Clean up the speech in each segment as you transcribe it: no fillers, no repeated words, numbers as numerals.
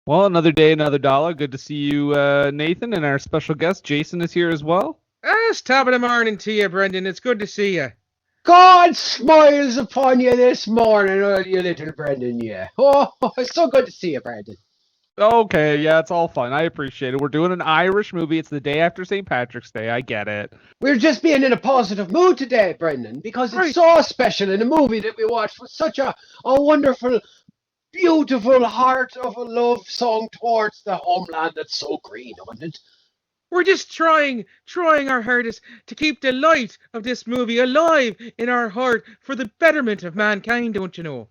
Well, another day, another dollar. Good to see you, Nathan, and our special guest, Jason, is here as well. It's top of the morning to you, Brendan. It's good to see you. God smiles upon you this morning, you little Brendan, yeah. Oh, it's so good to see you, Brendan. Okay, yeah, it's all fun. I appreciate it. We're doing an Irish movie. It's the day after St. Patrick's Day. I get it. We're just being in a positive mood today, Brendan, because it's Right. so special in a movie that we watched with such a wonderful, beautiful heart of a love song towards the homeland that's so green, wasn't it? We're just trying our hardest to keep the light of this movie alive in our heart for the betterment of mankind, don't you know?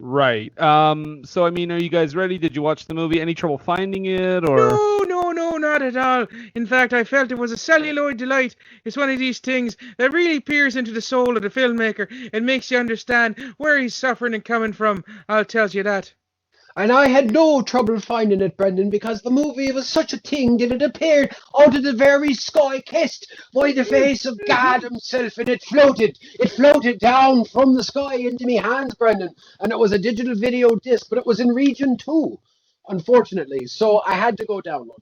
Right. So, I mean, are you guys ready? Did you watch the movie? Any trouble finding it, or? No, not at all. In fact, I felt it was a celluloid delight. It's one of these things that really peers into the soul of the filmmaker and makes you understand where he's suffering and coming from. I'll tell you that. And I had no trouble finding it, Brendan, because the movie was such a thing that it appeared out of the very sky, kissed by the face of God himself, and it floated. It floated down from the sky into me hands, Brendan. And it was a digital video disc, but it was in region 2, unfortunately. So I had to go download.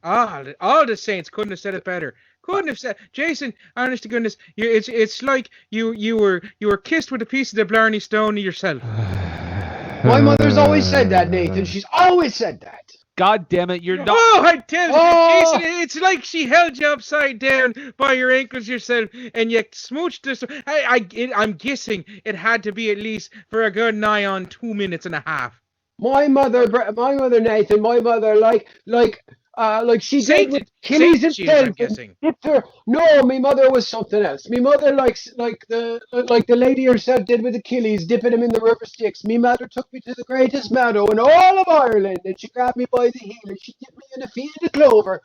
All the saints couldn't have said it better. Couldn't have said, Jason. Honest to goodness, it's like you were kissed with a piece of the blarney stone yourself. My mother's always said that, Nathan. She's always said that. God damn it, you're not. Oh, I tell you, Oh! Jason, it's like she held you upside down by your ankles yourself, and you smooched this. I'm guessing it had to be at least for a good nigh on 2 minutes and a half. My mother, Nathan, like she did with Achilles Saint she is, I'm himself. guessing. Dipped her. No, my mother was something else. My mother likes like the lady herself did with Achilles, dipping him in the river Styx. My mother took me to the greatest meadow in all of Ireland, and she grabbed me by the heel and she dipped me in a field of clover.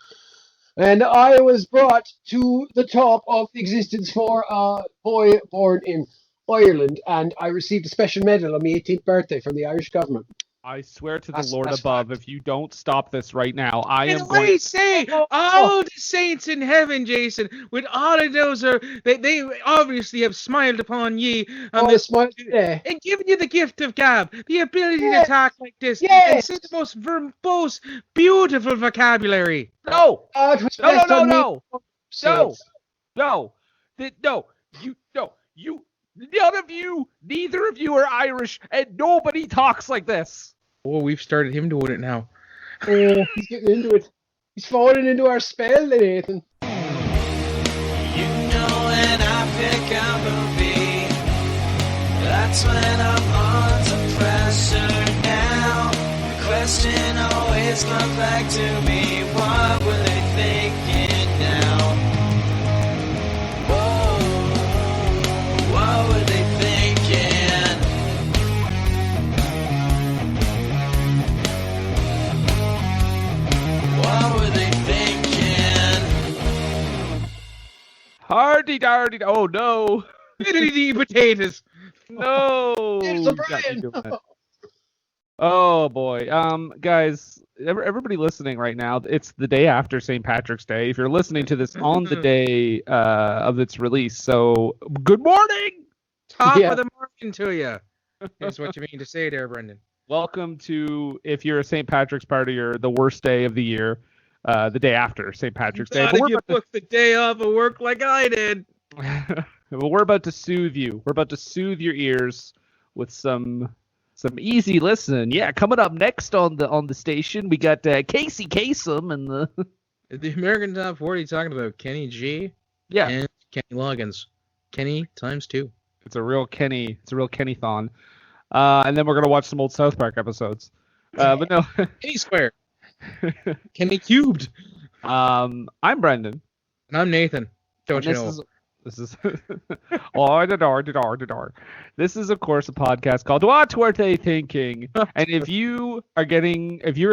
And I was brought to the top of existence for a boy born in Ireland, and I received a special medal on my 18th birthday from the Irish government. I swear to the That's Lord above, fact. if you don't stop this right now, I am And going. I say, all the saints in heaven, Jason, with all of those they obviously have smiled upon ye on this Smile today. and given you the gift of gab, the ability to Yes. talk like this and Yes. say the most verbose, beautiful vocabulary. No, It was no, best no, on me. no, Saints. no, you, neither of you are Irish, and nobody talks like this. Oh, we've started him doing it now. Oh, he's getting into it. He's falling into our spell, Nathan. You know when I pick a movie, that's when I'm under pressure now. The question always comes back to me, what were they thinking now? Whoa, what were they thinking? What were they thinking? Hardy dardy. Oh no, Diddly potatoes. no. It's a Got me Brian. doing that. Oh boy, guys, everybody listening right now, it's the day after St. Patrick's Day. If you're listening to this on the day of its release, so good morning. Top Yeah. of the morning to you. That's what you mean to say there, Brendan. Welcome to, if you're a St. Patrick's party, or the worst day of the year, the day after St. Patrick's Day. Not But if we're you about booked the day off of work like I did. Well, we're about to soothe you. We're about to soothe your ears with some easy listen. Yeah, coming up next on the station, we got Casey Kasem and The American Top 40 talking about Kenny G yeah, and Kenny Loggins. Kenny times 2. it's a real Kenny-thon. And then we're gonna watch some old South Park episodes. But no, Kenny Square. Kenny Cubed. I'm Brendan. And I'm Nathan. Don't you know? This is oh, the door. This is, of course, a podcast called What Were They Thinking? And if you're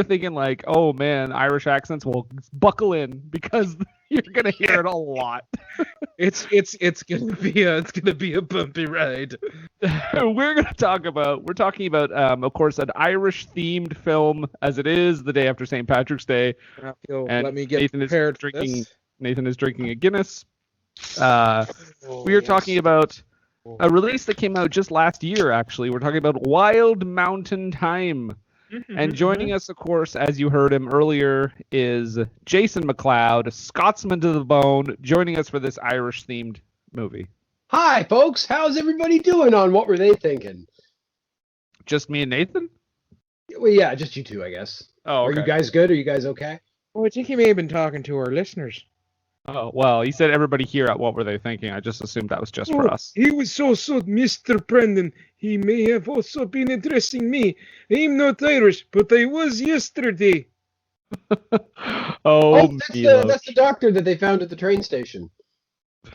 thinking like, oh man, Irish accents, well, buckle in, because you're gonna hear it a lot. It's gonna be a bumpy ride. We're talking about, of course, an Irish themed film, as it is the day after St. Patrick's Day. And Let me get Nathan is prepared for drinking. this. Nathan is drinking a Guinness. We are talking about a release that came out just last year, actually. We're talking about Wild Mountain Thyme. And joining us, of course, as you heard him earlier, is Jason MacLeod, Scotsman to the bone, joining us for this Irish-themed movie. Hi, folks. How's everybody doing on What Were They Thinking? Just me and Nathan? Well, yeah, just you two, I guess. Oh, okay. Are you guys good? Are you guys okay? Oh, I think he may have been talking to our listeners. Oh, well, he said everybody here at What Were They Thinking? I just assumed that was just for us. He was so, Mr. Brendan. He may have also been addressing me. I'm not Irish, but I was yesterday. That's the doctor that they found at the train station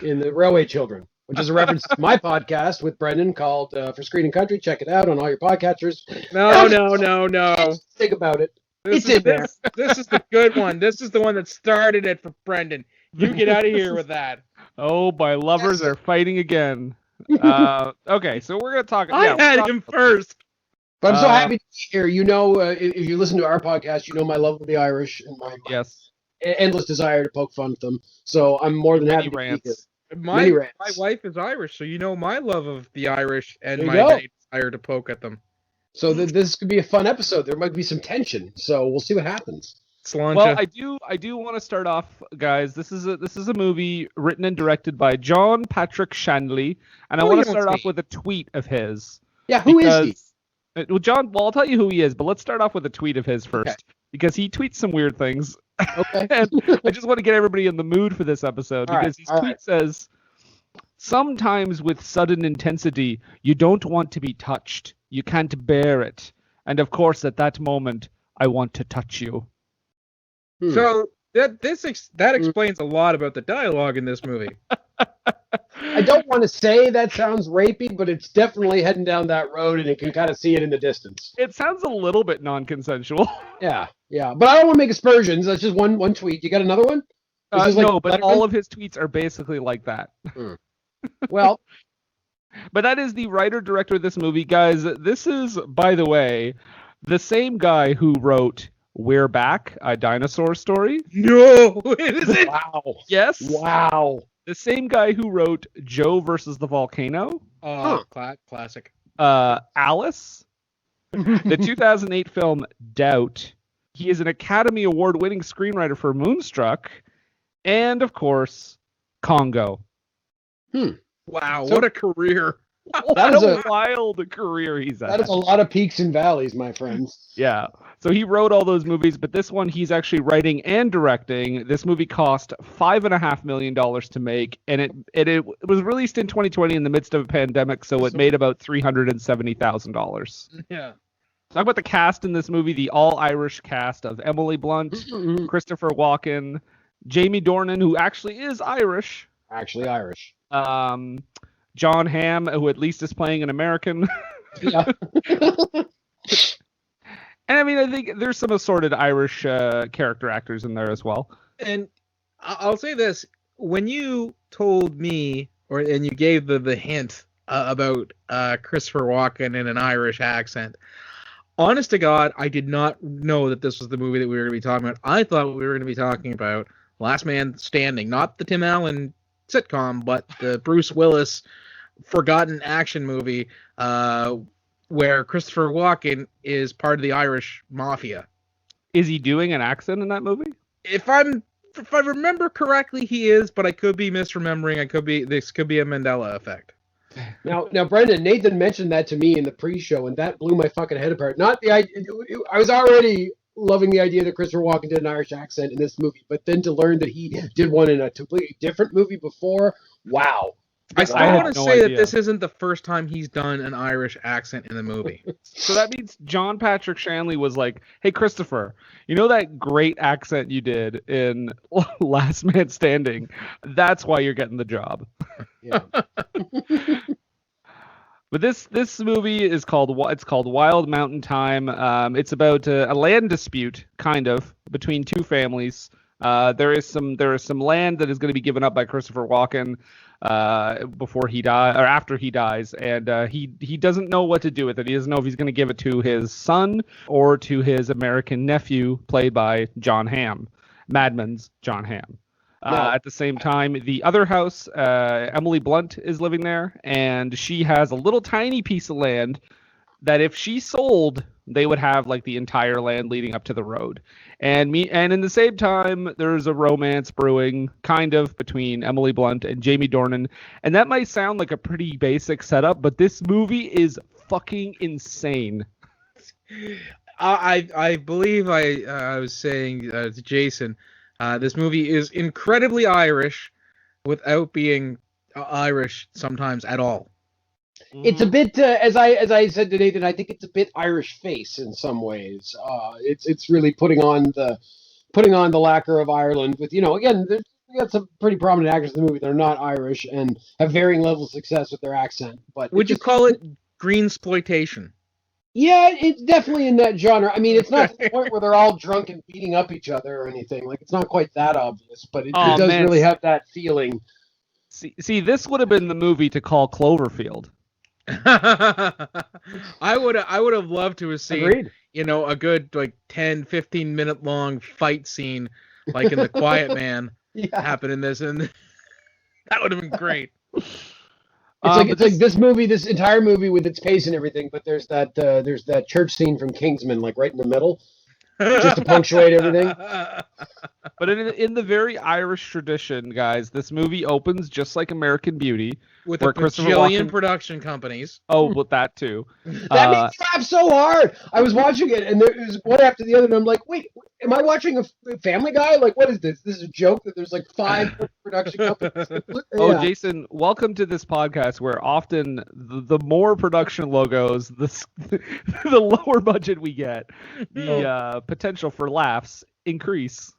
in the Railway Children, which is a reference to my podcast with Brendan called For Screen and Country. Check it out on all your podcatchers. No. Think about it. This is the good one. This is the one that started it for Brendan. You get out of here with that. Oh, my lovers are fighting again. Okay, so we're going to talk. I had him first. But I'm so happy to be here. You know, if you listen to our podcast, you know my love of the Irish and my endless desire to poke fun at them. So I'm more than happy to be here. My wife is Irish, so you know my love of the Irish and my desire to poke at them. So this could be a fun episode. There might be some tension, so we'll see what happens. Well, I do want to start off, guys. This is a movie written and directed by John Patrick Shanley, and I want to start off with a tweet of his. Yeah, who is he? Well, John, I'll tell you who he is, but let's start off with a tweet of his first, because he tweets some weird things. Okay. And I just want to get everybody in the mood for this episode, because his tweet says, "Sometimes with sudden intensity, you don't want to be touched. You can't bear it. And of course, at that moment, I want to touch you." So that explains a lot about the dialogue in this movie. I don't want to say that sounds rapey, but it's definitely heading down that road, and you can kind of see it in the distance. It sounds a little bit non-consensual. Yeah. But I don't want to make aspersions. That's just one tweet. You got another one? No, but all of his tweets are basically like that. Well, but that is the writer-director of this movie, guys. This is, by the way, the same guy who wrote We're Back, A Dinosaur Story. No, is it? Wow. Yes. Wow. The same guy who wrote Joe versus the Volcano. Classic. Alice. The 2008 film Doubt. He is an Academy Award-winning screenwriter for Moonstruck. And, of course, Congo. Wow, what a career. That is a wild career he's had. That is a lot of peaks and valleys, my friends. Yeah. So he wrote all those movies, but this one he's actually writing and directing. This movie cost $5.5 million to make, and it was released in 2020 in the midst of a pandemic, so it made about $370,000. Yeah. Talk about the cast in this movie, the all-Irish cast of Emily Blunt, Christopher Walken, Jamie Dornan, who actually is Irish. Actually Irish. John Hamm, who at least is playing an American. Yeah. And I mean, I think there's some assorted Irish character actors in there as well. And I'll say this: when you told me, and you gave the hint about Christopher Walken in an Irish accent, honest to God, I did not know that this was the movie that we were going to be talking about. I thought we were going to be talking about Last Man Standing, not the Tim Allen sitcom, but the Bruce Willis forgotten action movie where Christopher Walken is part of the Irish mafia. Is he doing an accent in that movie? If I remember correctly, he is, but I could be misremembering. This could be a Mandela effect. Now, Brendan, Nathan mentioned that to me in the pre-show, and that blew my fucking head apart. Not the idea. I was already loving the idea that Christopher Walken did an Irish accent in this movie, but then to learn that he did one in a completely different movie before, wow. I still want to say that this isn't the first time he's done an Irish accent in the movie. So that means John Patrick Shanley was like, "Hey, Christopher, you know that great accent you did in Last Man Standing? That's why you're getting the job." Yeah. But this movie is called Wild Mountain Thyme. It's about a land dispute, kind of, between two families. There is some land that is going to be given up by Christopher Walken before he dies or after he dies, and he doesn't know what to do with it. He doesn't know if he's going to give it to his son or to his American nephew, played by John Hamm, Mad Men's John Hamm. At the same time, the other house, Emily Blunt is living there, and she has a little tiny piece of land that if she sold, they would have like the entire land leading up to the road. And in the same time, there's a romance brewing, kind of, between Emily Blunt and Jamie Dornan. And that might sound like a pretty basic setup, but this movie is fucking insane. I believe I was saying to Jason, this movie is incredibly Irish without being Irish sometimes at all. It's a bit, as I said to Nathan, I think it's a bit Irish face in some ways. It's really putting on the lacquer of Ireland with, again, we got some pretty prominent actors in the movie that are not Irish and have varying levels of success with their accent. But would you call it greensploitation? Yeah, it's definitely in that genre. I mean, it's not to the point where they're all drunk and beating up each other or anything. Like, it's not quite that obvious, but it does really have that feeling. See, this would have been the movie to call Cloverfield. I would have loved to have seen, Agreed. A good 10, 15 minute long fight scene like in The Quiet Man happen in this, and that would have been great. It's like this entire movie with its pace and everything, but there's that church scene from Kingsman like right in the middle, just to punctuate everything. But in the very Irish tradition, guys, this movie opens just like American Beauty. With a bajillion production companies. Oh, with that too. That made me laugh so hard. I was watching it, and there was one after the other, and I'm like, wait, am I watching a Family Guy? Like, what is this? This is a joke that there's like 5 production companies. Oh, Jason, welcome to this podcast where often the more production logos, the lower budget we get, the potential for laughs increase.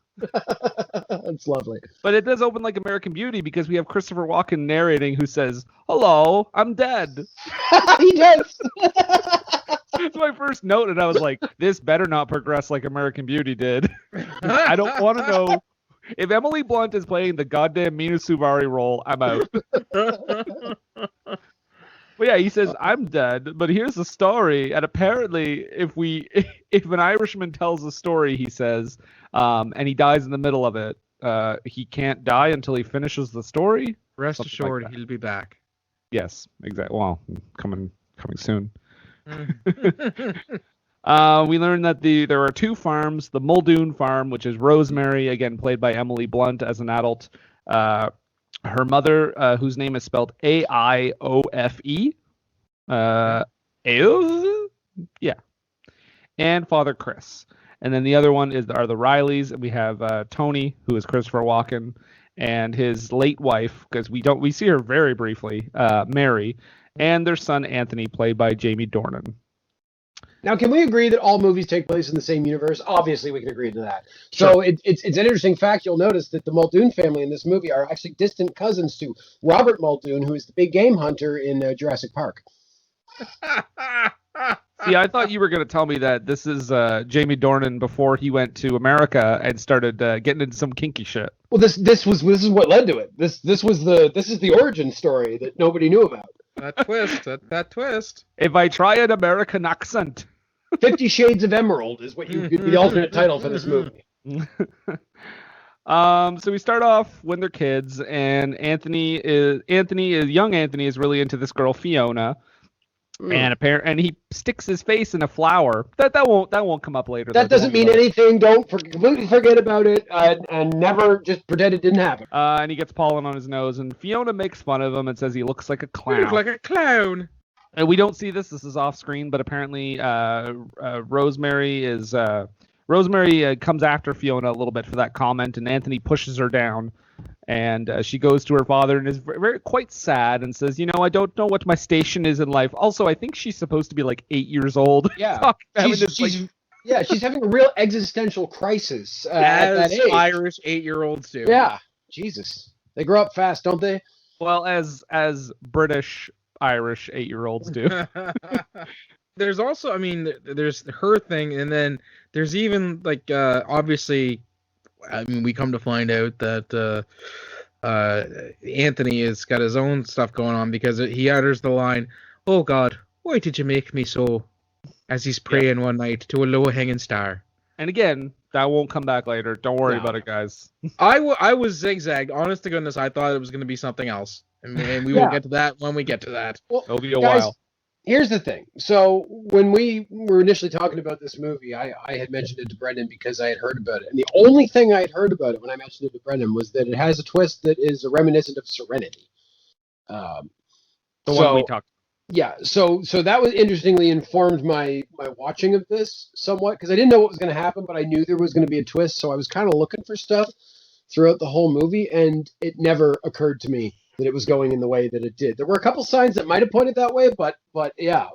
That's lovely. But it does open like American Beauty because we have Christopher Walken narrating who says, "Hello, I'm dead." He does. That's my first note, and I was like, this better not progress like American Beauty did. I don't want to know. If Emily Blunt is playing the goddamn Mina Suvari role, I'm out. But yeah, he says, "I'm dead, but here's the story." And apparently, if an Irishman tells a story, he says, and he dies in the middle of it, he can't die until he finishes the story. Rest assured, he'll be back. Yes, exactly. Well, coming soon. We learned that there are 2 farms. The Muldoon farm, which is Rosemary, again played by Emily Blunt as an adult. Her mother, whose name is spelled Aiofe. Yeah. And Father Chris. And then the other one are the Rileys. And we have Tony, who is Christopher Walken, and his late wife, because we see her very briefly, Mary, and their son Anthony, played by Jamie Dornan. Now, can we agree that all movies take place in the same universe? Obviously, we can agree to that. Sure. So it's an interesting fact. You'll notice that the Muldoon family in this movie are actually distant cousins to Robert Muldoon, who is the big game hunter in Jurassic Park. See, I thought you were going to tell me that this is Jamie Dornan before he went to America and started getting into some kinky shit. Well, this is what led to it. This is the origin story that nobody knew about. That twist. If I try an American accent. 50 Shades of Emerald is what could be the alternate title for this movie. So we start off when they're kids, and young Anthony is really into this girl Fiona, and he sticks his face in a flower. That won't come up later. That doesn't mean anything. Don't completely forget about it, and never just pretend it didn't happen. And he gets pollen on his nose, and Fiona makes fun of him and says he looks like a clown. You look like a clown. And we don't see this. This is off screen, but apparently Rosemary comes after Fiona a little bit for that comment, and Anthony pushes her down. And she goes to her father and is quite sad and says, I don't know what my station is in life. Also, I think she's supposed to be like 8 years old. Yeah, she's having a real existential crisis at that age. Irish 8-year-olds do. Yeah, Jesus, they grow up fast, don't they? Well, as British Irish 8-year-olds do. There's also, there's her thing, and then there's even obviously, we come to find out that Anthony has got his own stuff going on because he utters the line, "Oh God, why did you make me so?" as he's praying one night to a low-hanging star. And again, that won't come back later. Don't worry about it, guys. I was zigzagged. Honest to goodness, I thought it was going to be something else. And we will get to that when we get to that. Well, it'll be a while. Here's the thing. So when we were initially talking about this movie, I had mentioned it to Brendan because I had heard about it. And the only thing I had heard about it when I mentioned it to Brendan was that it has a twist that is reminiscent of Serenity. Um, The so, one we talked. yeah, so that was interestingly informed my watching of this somewhat because I didn't know what was going to happen, but I knew there was going to be a twist. So I was kind of looking for stuff throughout the whole movie, and it never occurred to me that it was going in the way that it did. There were a couple signs that might have pointed that way, but yeah,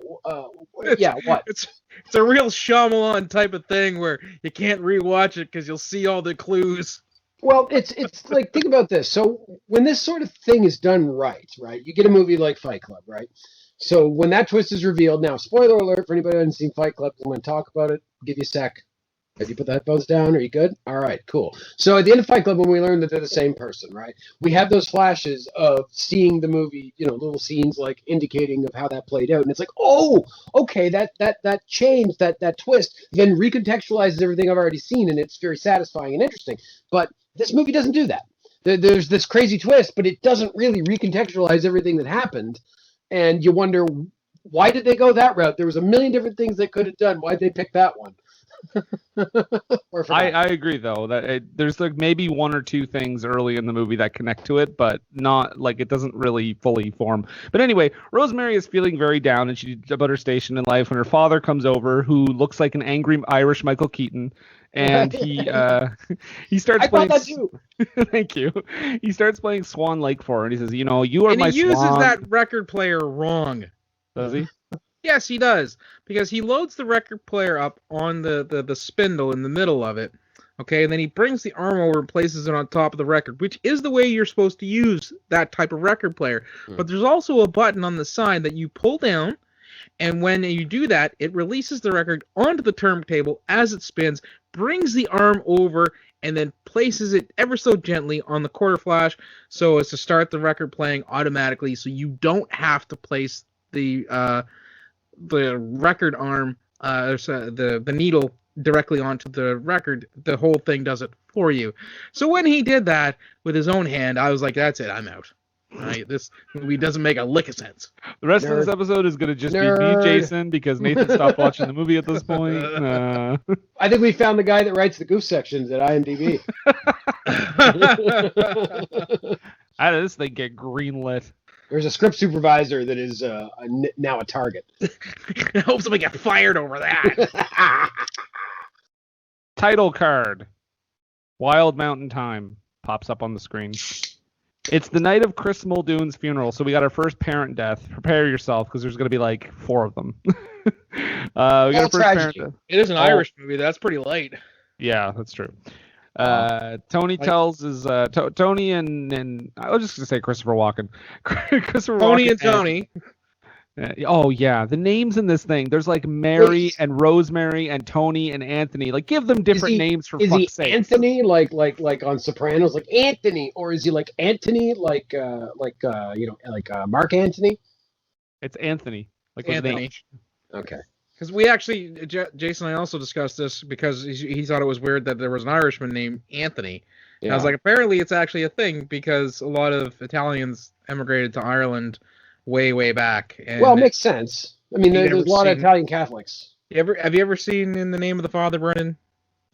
yeah. What? It's a real Shyamalan type of thing where you can't rewatch it because you'll see all the clues. Well, it's like think about this. So when this sort of thing is done right, you get a movie like Fight Club, right? So when that twist is revealed, now spoiler alert for anybody who hasn't seen Fight Club, I'm going to talk about it. Give you a sec. Have you put the headphones down? Are you good? All right, cool. So at the end of Fight Club, when we learn that they're the same person, right? We have those flashes of seeing the movie, little scenes like indicating of how that played out, and it's like, oh, okay, that change, that twist, then recontextualizes everything I've already seen, and it's very satisfying and interesting. But this movie doesn't do that. There's this crazy twist, but it doesn't really recontextualize everything that happened, and you wonder why did they go that route? There was a million different things they could have done. Why'd they pick that one? I agree though that there's like maybe one or two things early in the movie that connect to it, but not like it doesn't really fully form. But anyway, Rosemary is feeling very down and she's about her station in life when her father comes over, who looks like an angry Irish Michael Keaton, and he starts playing. I thought that too. Thank you. He starts playing Swan Lake for her, and he says, "You are and my he uses swan." that record player wrong. Does he? Yes, he does, because he loads the record player up on the spindle in the middle of it, okay, and then he brings the arm over and places it on top of the record, which is the way you're supposed to use that type of record player. But there's also a button on the side that you pull down, and when you do that, it releases the record onto the turntable as it spins, brings the arm over, and then places it ever so gently on the quarter flash so as to start the record playing automatically, so you don't have to place the record arm, the needle directly onto the record. The whole thing does it for you. So when he did that with his own hand, I was like, that's it, I'm out. Right? This movie doesn't make a lick of sense. The rest of this episode is going to just be me, Jason, because Nathan stopped watching the movie at this point. I think we found the guy that writes the goof sections at IMDb. How did this thing get greenlit? There's a script supervisor that is now a target. I hope somebody got fired over that. Title card. Wild Mountain Thyme pops up on the screen. It's the night of Chris Muldoon's funeral, so we got our first parent death. Prepare yourself, because there's going to be like 4 of them. We got our first parent death. It is an Irish movie. That's pretty light. Yeah, that's true. Tony tells his Tony and I was just gonna say Christopher Walken. Christopher Tony Walken and Tony. Oh yeah, the names in this thing. There's like Mary and Rosemary and Tony and Anthony. Like, give them different names for fuck's sake. Is he Anthony like on Sopranos, like Anthony, or is he like Anthony like Mark Antony? It's Anthony. Like Anthony. Okay. Because we actually, Jason and I also discussed this because he thought it was weird that there was an Irishman named Anthony. Yeah. And I was like, apparently it's actually a thing because a lot of Italians emigrated to Ireland way, way back. And well, it makes sense. I mean, there's a lot of Italian Catholics. Have you ever seen In the Name of the Father, Brennan?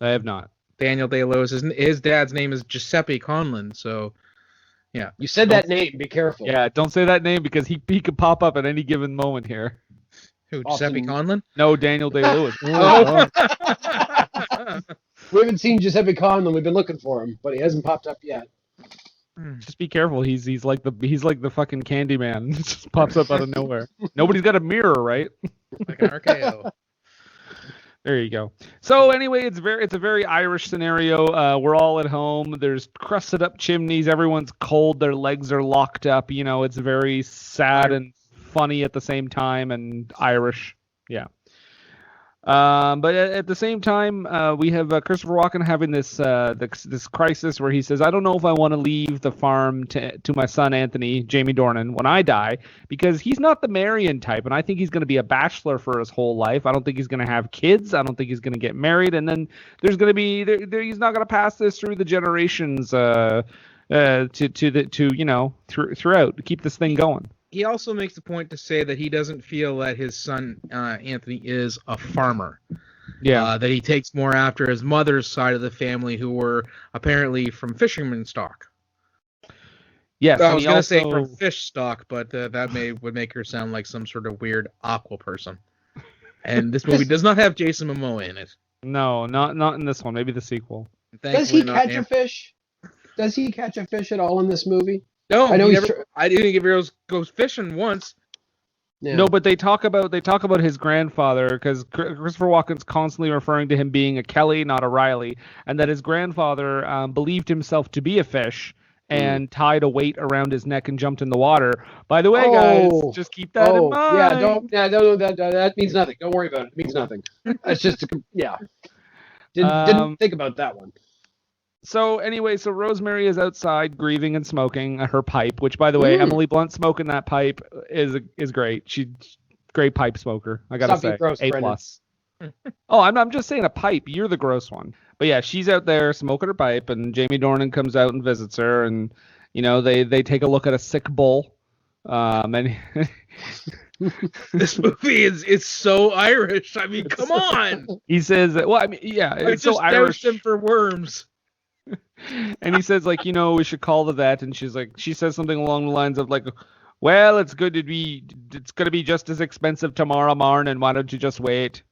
I have not. Daniel Day-Lewis. His dad's name is Giuseppe Conlon, so yeah. You said that name. Be careful. Yeah, don't say that name because he could pop up at any given moment here. Who, Giuseppe Conlon? No, Daniel Day-Lewis. Oh. We haven't seen Giuseppe Conlon. We've been looking for him, but he hasn't popped up yet. Just be careful. He's like the fucking Candyman. Just pops up out of nowhere. Nobody's got a mirror, right? Like an RKO. There you go. So anyway, it's a very Irish scenario. We're all at home. There's crusted up chimneys. Everyone's cold. Their legs are locked up. It's very sad and funny at the same time, and Irish. Yeah. But at the same time, we have Christopher Walken having this crisis where he says, I don't know if I want to leave the farm to my son Anthony, Jamie Dornan, when I die, because he's not the Marion type, and I think he's going to be a bachelor for his whole life. I don't think he's going to have kids. I don't think he's going to get married, and then there's going to be he's not going to pass this through the generations throughout to keep this thing going. he also makes the point to say that he doesn't feel that his son Anthony is a farmer. Yeah. That he takes more after his mother's side of the family, who were apparently from fisherman stock. Yes. I and was he going to say also- from fish stock, but that would make her sound like some sort of weird aqua person. And this movie does not have Jason Momoa in it. No, not in this one. Maybe the sequel. Does he Thankfully not catch a Am- fish? Does he catch a fish at all in this movie? No, I know he he's never. I didn't think he goes fishing once. Yeah. No, but they talk about his grandfather, because Christopher Walken's constantly referring to him being a Kelly, not a Riley, and that his grandfather believed himself to be a fish and tied a weight around his neck and jumped in the water. By the way, guys, just keep that in mind. That means nothing. Don't worry about it. It means nothing. That's just didn't think about that one. So anyway, Rosemary is outside grieving and smoking her pipe, which, by the way, Emily Blunt smoking that pipe is great. She's great pipe smoker. I gotta Stop being say, gross, A+. Brendan. Oh, I'm just saying a pipe. You're the gross one. But yeah, she's out there smoking her pipe, and Jamie Dornan comes out and visits her, and they take a look at a sick bull. And This movie is so Irish. I mean, come on. he says, well, I mean, yeah, I it's so just Irish. doused him for worms. And he says, like, we should call the vet, and she says something along the lines of like, well, it's gonna be just as expensive tomorrow morning. Why don't you just wait?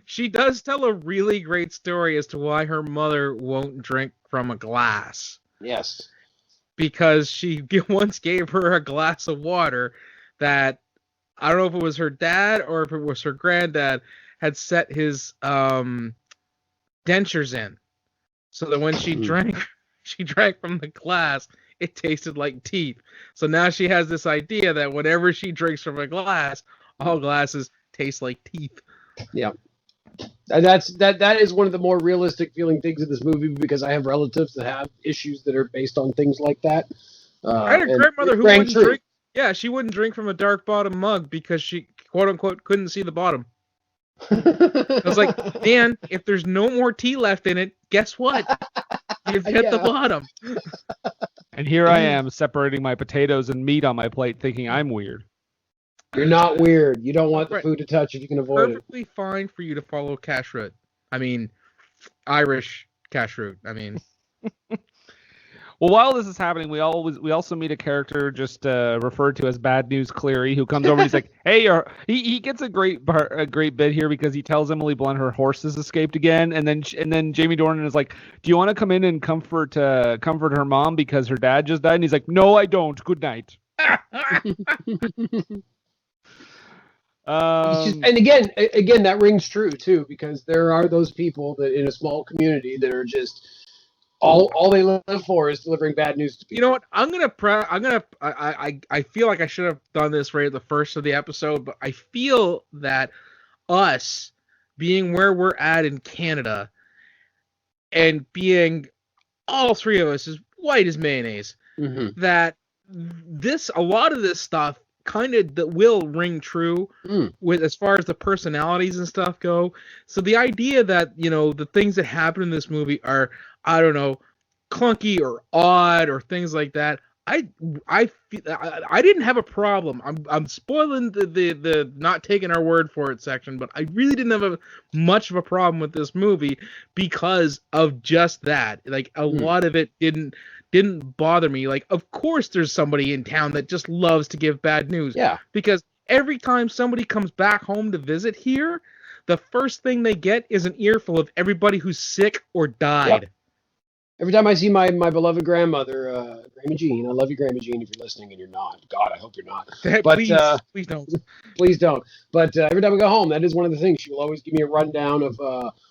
She does tell a really great story as to why her mother won't drink from a glass. Yes. Because she once gave her a glass of water that, I don't know if it was her dad or if it was her granddad, had set his dentures in. So that when she drank from the glass, it tasted like teeth. So now she has this idea that whenever she drinks from a glass, all glasses taste like teeth. Yeah. And that is one of the more realistic feeling things in this movie, because I have relatives that have issues that are based on things like that. I had a and grandmother it who rang wouldn't true. drink. Yeah, she wouldn't drink from a dark bottom mug because she, quote unquote, couldn't see the bottom. I was like, man, if there's no more tea left in it, guess what? You've hit the bottom. And here I am separating my potatoes and meat on my plate, thinking I'm weird. You're not weird. You don't want the Right. food to touch if you can avoid it. Perfectly fine for you to follow kashrut. I mean, Irish kashrut. I mean, Well, while this is happening, we also meet a character just referred to as Bad News Cleary, who comes over and he's like, "Hey," he gets a great bit here, because he tells Emily Blunt her horse has escaped again, and then Jamie Dornan is like, "Do you want to come in and comfort her mom because her dad just died?" And he's like, "No, I don't. Good night." And again, that rings true too, because there are those people that in a small community that are just all they live for is delivering bad news to people. you know what? I feel like I should have done this right at the first of the episode, but I feel that us being where we're at in Canada and being all three of us as white as mayonnaise, Mm-hmm. that a lot of this stuff kind of that will ring true with as far as the personalities and stuff go. So the idea that the things that happen in this movie are, I don't know, clunky or odd or things like that, I didn't have a problem. I'm spoiling the not taking our word for it section, but I really didn't have much of a problem with this movie because of just that. Like a lot of it didn't bother me. Like, of course there's somebody in town that just loves to give bad news. Yeah. Because every time somebody comes back home to visit here, the first thing they get is an earful of everybody who's sick or died. Yep. Every time I see my beloved grandmother, Grandma Jean, I love you, Grandma Jean, if you're listening, and you're not. God, I hope you're not. But please don't. Please don't. But every time I go home, that is one of the things. She will always give me a rundown of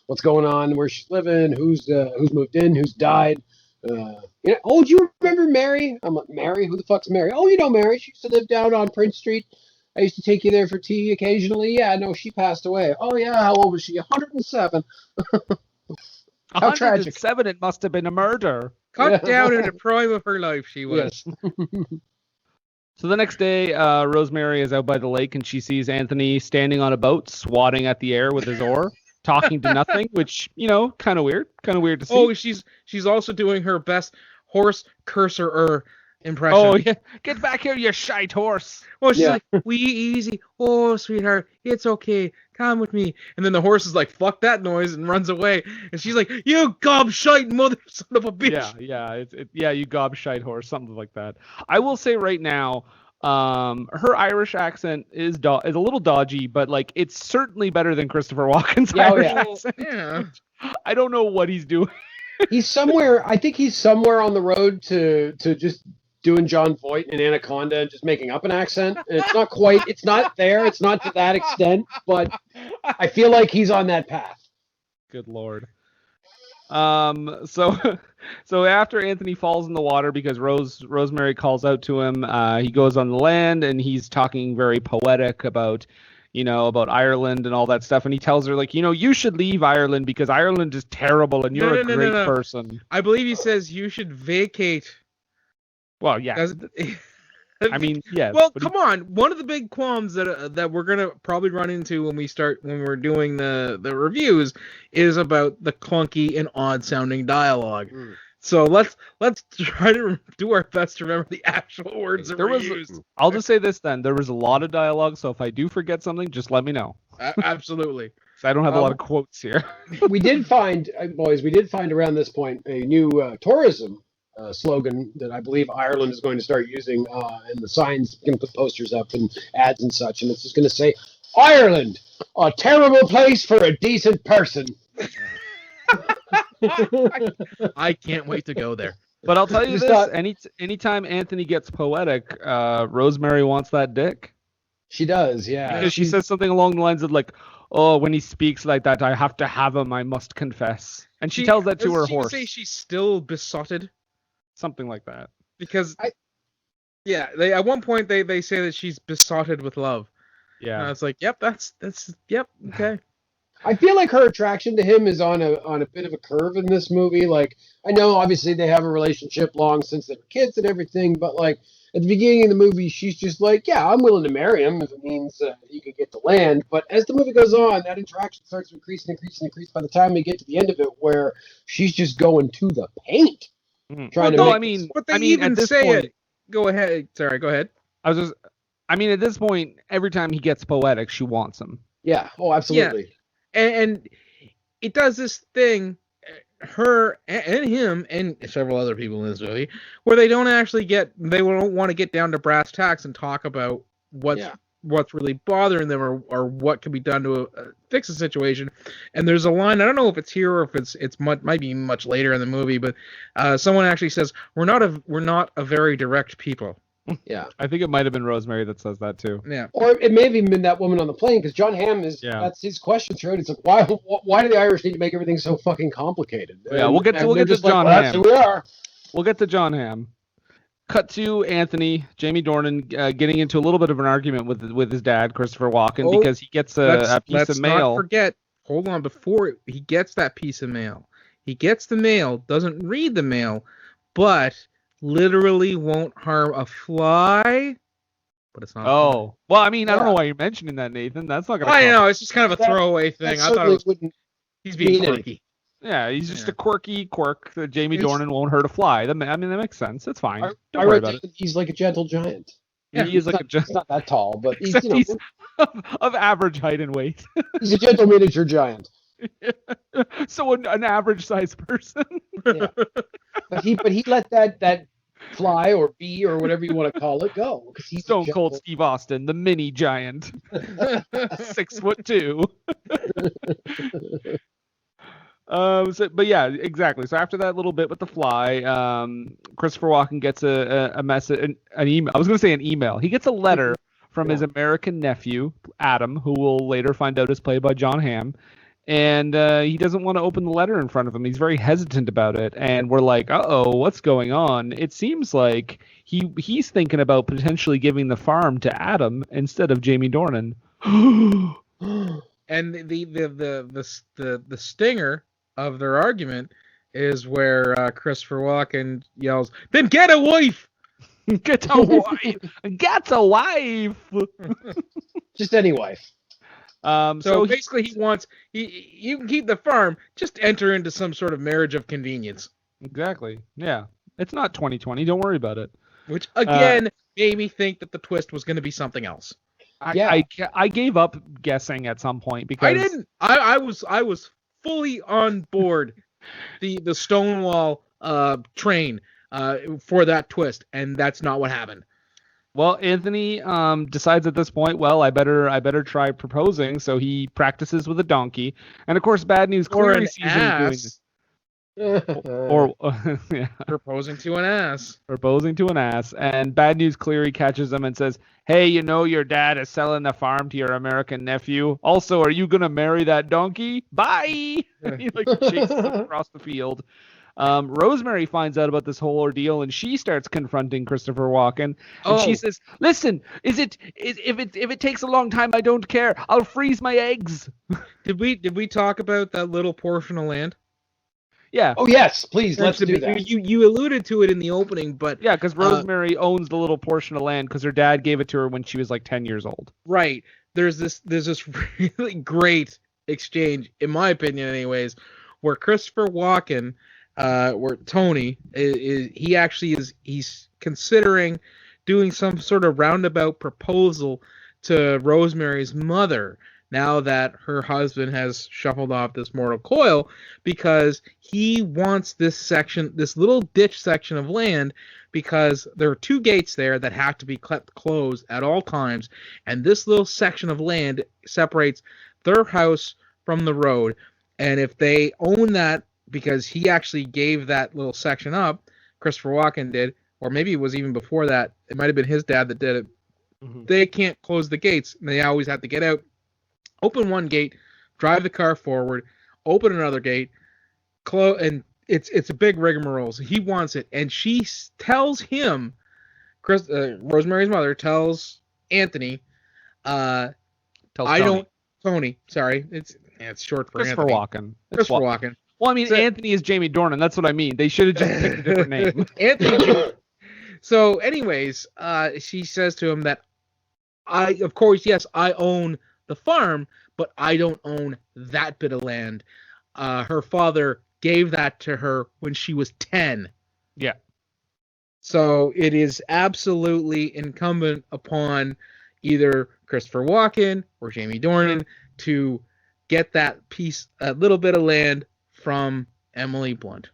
what's going on, where she's living, who's moved in, who's died. Oh, do you remember Mary? I'm like, Mary? Who the fuck's Mary? Oh, you know Mary. She used to live down on Prince Street. I used to take you there for tea occasionally. Yeah, no, she passed away. Oh, yeah, how old was she? 107. How tragic. 107, it must have been a murder. Cut down in the prime of her life, she was. Yes. So the next day, Rosemary is out by the lake, and she sees Anthony standing on a boat, swatting at the air with his oar, talking to nothing, which, kind of weird to see. Oh, she's also doing her best horse cursor impression. Oh yeah, get back here, you shite horse. Oh, she's Yeah. like, we easy. Oh, sweetheart, it's okay. Come with me. And then the horse is like, fuck that noise, and runs away. And she's like, you gobshite mother son of a bitch. Yeah, you gob shite horse, something like that. I will say right now, her Irish accent is a little dodgy, but like it's certainly better than Christopher Walken's Yeah, oh, Irish yeah. accent. Yeah. I don't know what he's doing. He's somewhere. I think he's somewhere on the road to just doing John Voight and Anaconda and just making up an accent. And it's not quite. It's not there. It's not to that extent. But I feel like he's on that path. Good Lord. So after Anthony falls in the water because Rosemary calls out to him, he goes on the land and he's talking very poetic about Ireland and all that stuff. And he tells her, like, you should leave Ireland because Ireland is terrible and you're a great person. I believe he says you should vacate. Well, yeah. I mean, yeah. Well, come on. One of the big qualms that we're gonna probably run into when we're doing the reviews is about the clunky and odd sounding dialogue. So let's try to do our best to remember the actual words that were used. I'll just say this then: there was a lot of dialogue, so if I do forget something, just let me know. Absolutely. So I don't have a lot of quotes here. We did find, boys. We did find around this point a new tourism slogan that I believe Ireland is going to start using, and the signs can put posters up and ads and such, and it's just going to say, "Ireland, a terrible place for a decent person." I can't wait to go there. But I'll tell you Just this: anytime Anthony gets poetic, Rosemary wants that dick. She does, yeah. Because she says something along the lines of like, "Oh, when he speaks like that, I have to have him. I must confess." And she tells that to her horse. Say she's still besotted. Something like that. Because, they at one point they say that she's besotted with love. Yeah. And it's like, yep, that's yep, okay. I feel like her attraction to him is on a bit of a curve in this movie. Like, I know obviously they have a relationship long since they were kids and everything, but like at the beginning of the movie, she's just like, yeah, I'm willing to marry him if it means he could get to land. But as the movie goes on, that interaction starts to increase by the time we get to the end of it, where she's just going to the paint. But they even say it. Go ahead. Sorry, go ahead. At this point, every time he gets poetic, she wants him. Yeah. Oh, absolutely. Yeah. And it does this thing, her and him and several other people in this movie, where they don't want to get down to brass tacks and talk about what's really bothering them or what can be done to fix the situation. And there's a line, I don't know if it's here or if it's might be much later in the movie, but someone actually says, we're not a very direct people. Yeah. I think it might have been Rosemary that says that too. Yeah. Or it may have even been that woman on the plane, because John Hamm that's his question throughout. It's like, why do the Irish need to make everything so fucking complicated? Yeah, we'll get to John Hamm. That's who we are. We'll get to John Hamm. Cut to Anthony, Jamie Dornan, getting into a little bit of an argument with his dad, Christopher Walken, because he gets a piece of mail. Let's not forget, hold on, before he gets that piece of mail, he gets the mail, doesn't read the mail, but literally won't harm a fly. But it's not. Oh, well, I mean, I don't know why you're mentioning that, Nathan. That's not gonna. I know, it's just kind of a throwaway thing. I thought he's being quirky. Yeah, he's just a quirky quirk that Jamie Dornan won't hurt a fly. That makes sense. That's fine. Don't worry about it. He's like a gentle giant. Yeah, he is he's not that tall, but he's of average height and weight. He's a gentle miniature giant. So an average sized person. Yeah. But he let that fly or bee or whatever you want to call it go. He's Stone Cold Steve Austin, the mini giant, 6'2". But yeah, exactly. So after that little bit with the fly, Christopher Walken gets a message, an email. I was going to say an email. He gets a letter from his American nephew, Adam, who we'll later find out is played by John Hamm. And he doesn't want to open the letter in front of him. He's very hesitant about it. And we're like, uh-oh, what's going on? It seems like he's thinking about potentially giving the farm to Adam instead of Jamie Dornan. And the stinger of their argument is where Christopher Walken yells, "Then get a wife!" Get a wife! Get a wife! Just any wife. So basically he wants, you can keep the farm, just enter into some sort of marriage of convenience. Exactly. Yeah. It's not 2020. Don't worry about it. Which again made me think that the twist was going to be something else. I gave up guessing at some point because I didn't. I was fully on board the Stonewall train for that twist, and that's not what happened. Well, Anthony decides at this point, well, I better try proposing, so he practices with a donkey. And of course, bad news Or clearly an sees him doing this. ass. Yeah, Proposing to an ass. proposing to an ass. And bad news Cleary catches him and says, "Hey, you know your dad is selling the farm to your American nephew. Also, are you gonna marry that donkey? Bye." And he like chases him across the field. Rosemary finds out about this whole ordeal and she starts confronting Christopher Walken. And she says, "Listen, if it takes a long time, I don't care. I'll freeze my eggs." Did we talk about that little portion of land? Yeah. Oh yes, please, let's do that. You alluded to it in the opening, but Yeah, because Rosemary owns the little portion of land because her dad gave it to her when she was like 10 years old. right. There's this really great exchange, in my opinion, anyways, where Christopher Walken, where Tony he's considering doing some sort of roundabout proposal to Rosemary's mother now that her husband has shuffled off this mortal coil, because he wants this little ditch section of land, because there are 2 gates there that have to be kept closed at all times, and this little section of land separates their house from the road. And if they own that, because he actually gave that little section up, Christopher Walken did, or maybe it was even before that, it might have been his dad that did it, they can't close the gates, and they always have to get out, open one gate, drive the car forward, open another gate, close, and it's a big rigmarole. So he wants it, and she tells him, Rosemary's mother tells Anthony, Tony, sorry, it's short for Christopher Anthony. Walken. Christopher Walken. Well, I mean, Anthony is Jamie Dornan. That's what I mean. They should have just picked a different name. Anthony. So, anyways, she says to him that I own the farm, but I don't own that bit of land. Her father gave that to her when she was 10. Yeah. So it is absolutely incumbent upon either Christopher Walken or Jamie Dornan to get that little bit of land from Emily Blunt.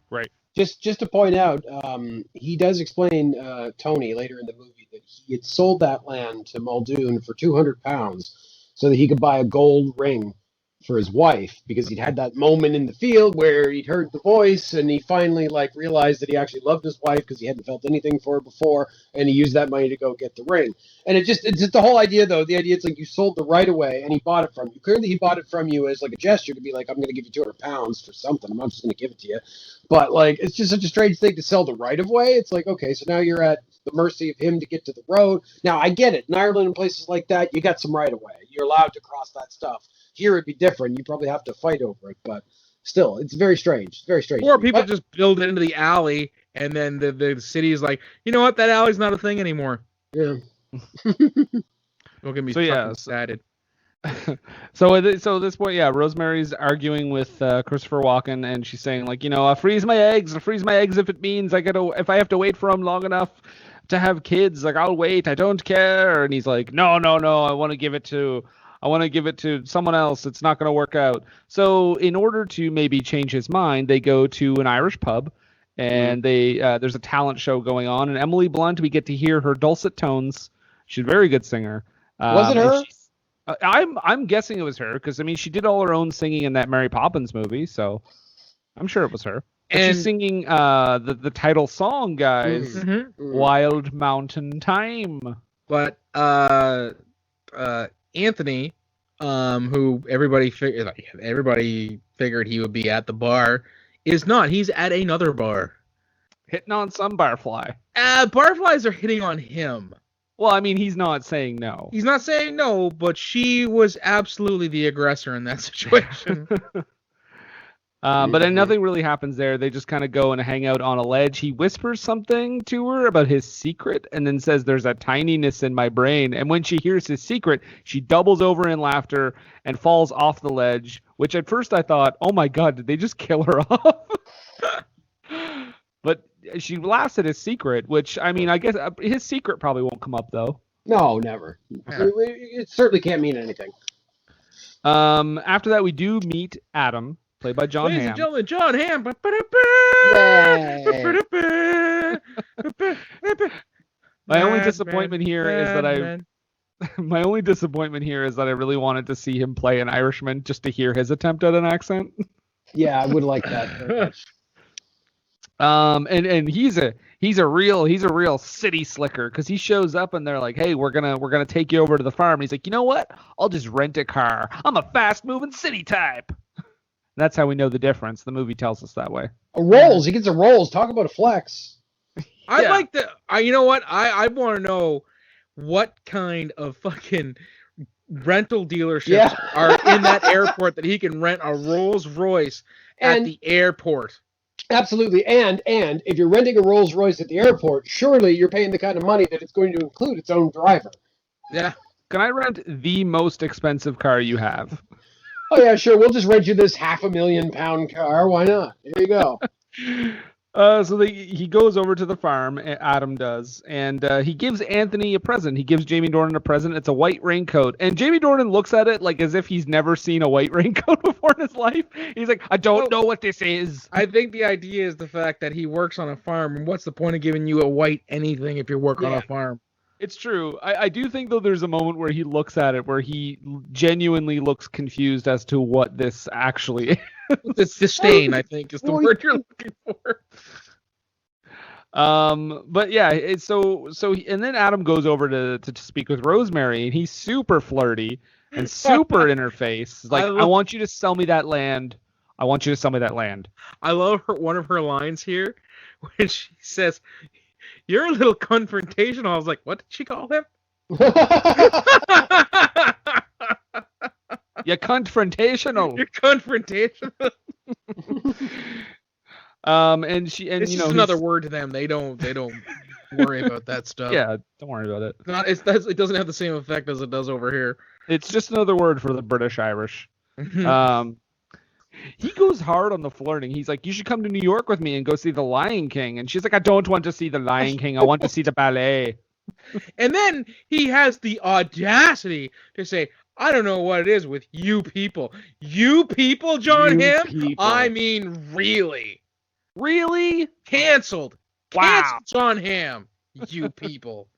Right. Just to point out, he does explain, Tony, later in the movie, that he had sold that land to Muldoon for £200 so that he could buy a gold ring for his wife, because he'd had that moment in the field where he'd heard the voice and he finally realized that he actually loved his wife because he hadn't felt anything for her before, and he used that money to go get the ring. And it's just the whole idea, though. The idea, it's like you sold the right of way and he bought it from you. Clearly he bought it from you as like a gesture to be like, I'm going to give you £200 for something. I'm not just going to give it to you. But it's just such a strange thing to sell the right of way. It's like, okay, so now you're at the mercy of him to get to the road. Now I get it. In Ireland and places like that, you got some right of way. You're allowed to cross that stuff. Here it'd be different. You probably have to fight over it, but still, it's very strange. It's very strange. Or people just build it into the alley, and then the city is like, you know what, that alley's not a thing anymore. Yeah. Don't get me excited. So at this point, Rosemary's arguing with Christopher Walken, and she's saying I'll freeze my eggs. I'll freeze my eggs if it means if I have to wait for them long enough to have kids. I'll wait. I don't care. And he's like, no. I want to give it to someone else. It's not going to work out. So in order to maybe change his mind, they go to an Irish pub, and there's a talent show going on. And Emily Blunt, we get to hear her dulcet tones. She's a very good singer. Was it her? I'm guessing it was her, because she did all her own singing in that Mary Poppins movie, so I'm sure it was her. And she's singing the title song, guys. Wild Mountain Thyme. But Anthony, who everybody figured he would be at the bar, is not. He's at another bar, hitting on some barfly. Barflies are hitting on him. Well, he's not saying no. He's not saying no, but she was absolutely the aggressor in that situation. But then nothing really happens there. They just kind of go and hang out on a ledge. He whispers something to her about his secret and then says, "There's a tininess in my brain." And when she hears his secret, she doubles over in laughter and falls off the ledge, which at first I thought, oh my God, did they just kill her off? But she laughs at his secret, which I mean, I guess his secret probably won't come up though. No, never. It certainly can't mean anything. After that, we do meet Adam, played by John Ladies and Hamm. gentlemen, John Hamm. My only disappointment here is that I really wanted to see him play an Irishman just to hear his attempt at an accent. Yeah, I would like that very much. And he's a real city slicker because he shows up and they're like, hey, we're gonna take you over to the farm. And he's like, you know what? I'll just rent a car. I'm a fast moving city type. That's how we know the difference. The movie tells us that way. A Rolls. He gets a Rolls. Talk about a flex. I'd like to. You know what? I want to know what kind of fucking rental dealerships are in that airport that he can rent a Rolls Royce at the airport. Absolutely. And if you're renting a Rolls Royce at the airport, surely you're paying the kind of money that it's going to include its own driver. Yeah. Can I rent the most expensive car you have? Oh, yeah, sure. We'll just rent you this £500,000 car. Why not? Here you go. So he goes over to the farm, Adam does, and he gives Anthony a present. He gives Jamie Dornan a present. It's a white raincoat. And Jamie Dornan looks at it like as if he's never seen a white raincoat before in his life. He's like, I don't know what this is. I think the idea is the fact that he works on a farm, and what's the point of giving you a white anything if you work on a farm? It's true. I do think, though, there's a moment where he looks at it where he genuinely looks confused as to what this actually is. It's disdain, I think, is the word you're looking for. But yeah, and then Adam goes over to speak with Rosemary, and he's super flirty and super in her face. Like, I want you to sell me that land. I want you to sell me that land. I love one of her lines here when she says, "You're a little confrontational." I was like, what did she call him? You're confrontational. You're confrontational. And it's just another word to them. They don't worry about that stuff. Yeah, don't worry about it. It doesn't have the same effect as it does over here. It's just another word for the British Irish. He goes hard on the flirting. He's like, you should come to New York with me and go see The Lion King. And she's like, I don't want to see The Lion King. I want to see the ballet. And then he has the audacity to say, I don't know what it is with you people. You people, John Hamm? I mean, really? Really? Canceled. Wow. Canceled John Hamm. You people.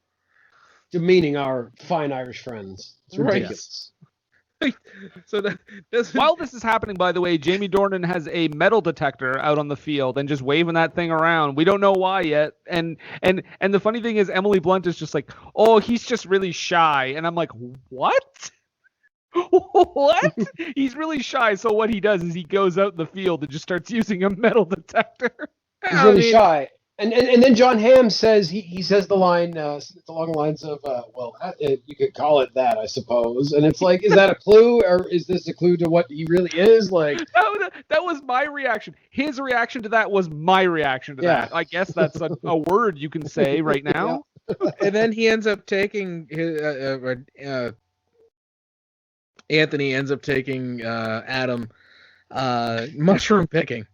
Demeaning our fine Irish friends. It's ridiculous. So while this is happening, by the way, Jamie Dornan has a metal detector out on the field and just waving that thing around. We don't know why yet. And the funny thing is, Emily Blunt is just like, oh, he's just really shy. And I'm like, what? What? He's really shy. So what he does is he goes out in the field and just starts using a metal detector. He's really shy. And then John Hamm says, he says the line, it's along the lines of, you could call it that, I suppose. And it's like, is that a clue, or is this a clue to what he really is? Like, that was my reaction. His reaction to that was my reaction to that. I guess that's a word you can say right now. Yeah. And then he ends up taking Anthony ends up taking Adam mushroom picking.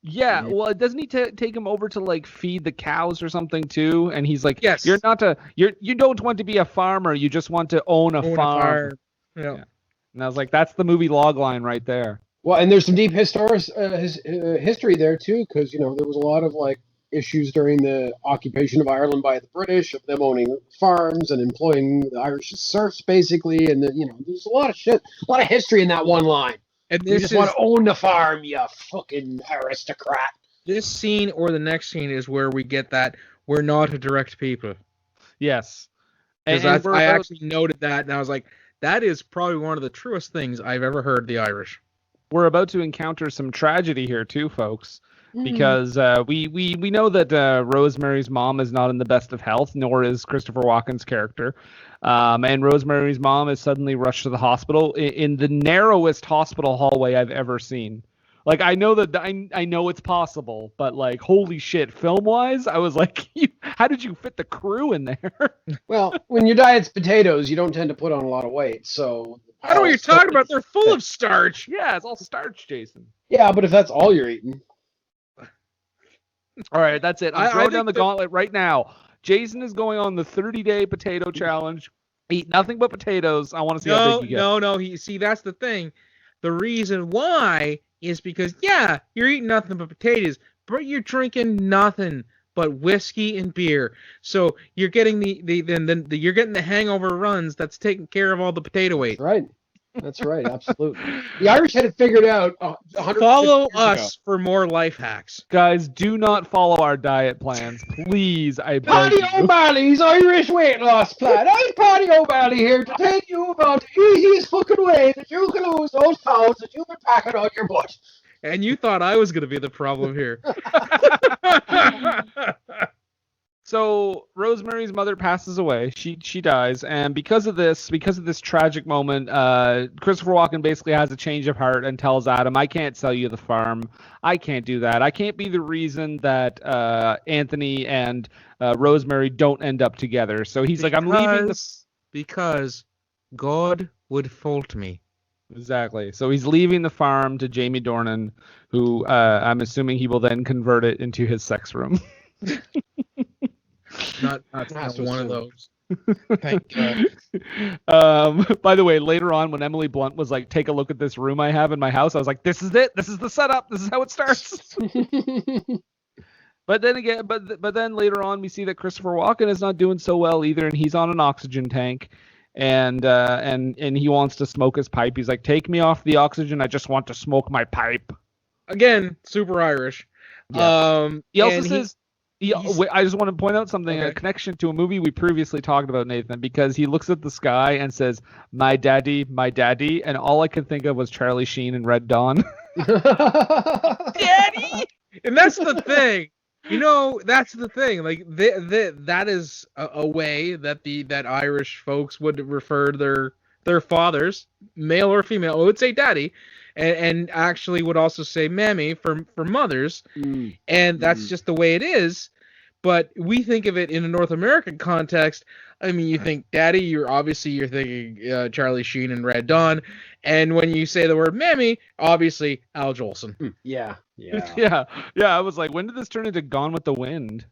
Yeah, well, doesn't he take him over to like feed the cows or something too? And he's like, yes, you don't want to be a farmer, you just want to own a farm. Yeah. And I was like, that's the movie log line right there. Well, and there's some deep history there too, because there was a lot of like issues during the occupation of Ireland by the British, of them owning farms and employing the Irish as serfs, basically, and there's a lot of shit, a lot of history in that one line. And you just want to own the farm, you fucking aristocrat. This scene or the next scene is where we get that we're not a direct people. Yes. Because I actually noted that, and I was like, that is probably one of the truest things I've ever heard the Irish. We're about to encounter some tragedy here too, folks. Because we know that Rosemary's mom is not in the best of health, nor is Christopher Walken's character. And Rosemary's mom is suddenly rushed to the hospital in the narrowest hospital hallway I've ever seen. Like, I know that I know it's possible, but like, holy shit, film-wise, I was like, how did you fit the crew in there? Well, when your diet's potatoes, you don't tend to put on a lot of weight, so... I don't know what you're talking about. They're full of starch. Yeah, it's all starch, Jason. Yeah, but if that's all you're eating... All right, that's it. I'm I throwing think down the that- gauntlet right now. Jason is going on the 30-day potato challenge. Eat nothing but potatoes. I want to see how big you get. No. See, that's the thing. The reason why is because you're eating nothing but potatoes, but you're drinking nothing but whiskey and beer. So you're getting you're getting the hangover runs. That's taking care of all the potato weight. That's right. Absolutely. The Irish had it figured out 150 Follow years ago. us for more life hacks. Guys, do not follow our diet plans, please. I beg Paddy you. O'Malley's Irish weight loss plan. I'm Paddy O'Malley here to tell you about the easiest fucking way that you can lose those pounds that you've been packing on your butt. And you thought I was going to be the problem here. So Rosemary's mother passes away. She dies, and because of this tragic moment, Christopher Walken basically has a change of heart and tells Adam, "I can't sell you the farm. I can't do that. I can't be the reason that Anthony and Rosemary don't end up together." So he's like, "I'm leaving because God would fault me." Exactly. So he's leaving the farm to Jamie Dornan, who I'm assuming he will then convert it into his sex room. Not one of those. Thank God. By the way, later on when Emily Blunt was like, "Take a look at this room I have in my house," I was like, "This is it. This is the setup. This is how it starts." But then later on we see that Christopher Walken is not doing so well either, and he's on an oxygen tank, and he wants to smoke his pipe. He's like, "Take me off the oxygen. I just want to smoke my pipe." Again, super Irish. Yeah. He also and says. I just want to point out something, Okay. a connection to a movie we previously talked about, Nathan, because he looks at the sky and says, my daddy, and all I could think of was Charlie Sheen in Red Dawn. Daddy! And that's the thing. That's the thing. Like, that is a way that Irish folks would refer to their fathers, male or female. I would say daddy, and actually would also say mammy for mothers. And that's just the way it is. But we think of it in a North American context. I mean, you think daddy, you're thinking Charlie Sheen and Red Dawn. And when you say the word mammy, obviously Al Jolson. Yeah. Yeah. I was like, when did this turn into Gone with the Wind?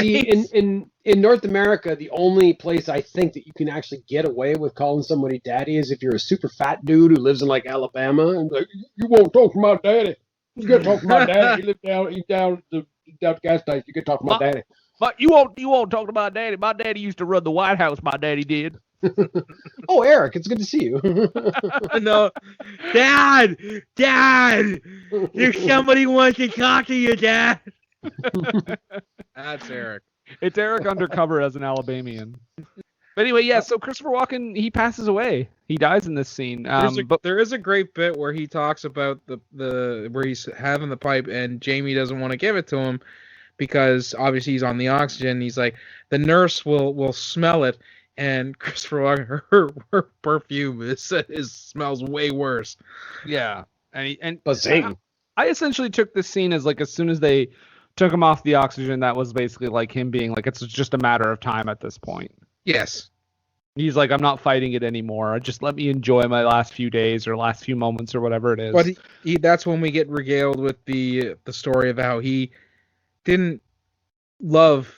See, in North America, the only place I think that you can actually get away with calling somebody daddy is if you're a super fat dude who lives in like Alabama and like, you won't talk to my daddy. You gotta talk to my daddy. He lives down at the gas station. You can talk to my daddy. But you won't talk to my daddy. My daddy used to run the White House. My daddy did. Oh, Eric, it's good to see you. No, Dad, there's somebody wants to talk to you, Dad. That's Eric. It's Eric undercover as an Alabamian. But anyway, yeah. So Christopher Walken, he passes away. He dies in this scene. There is a great bit where he talks about the where he's having the pipe and Jamie doesn't want to give it to him because obviously he's on the oxygen. He's like, the nurse will smell it, and Christopher Walken, her perfume smells way worse. Yeah, and Bazing. I essentially took this scene as like, as soon as they took him off the oxygen, that was basically like him being like, it's just a matter of time at this point. Yes. He's like, I'm not fighting it anymore. Just let me enjoy my last few days or last few moments or whatever it is. But that's when we get regaled with the story of how he didn't love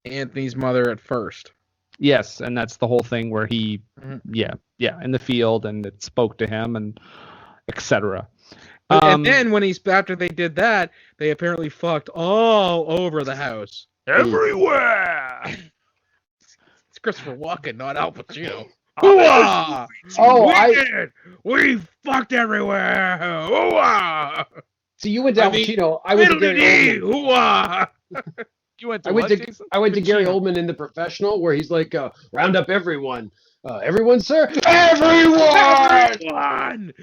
Anthony's mother at first. Yes, and that's the whole thing where he, in the field, and it spoke to him, and etc. And then after they did that, they apparently fucked all over the house. Everywhere! It's Christopher Walken, not Al Pacino. We fucked everywhere. Hoo-ah! See, you went to Al Pacino. I went to Gary Oldman. You went to Jason? I went to Gary Oldman in The Professional, where he's like, round up everyone. Everyone, sir? Everyone!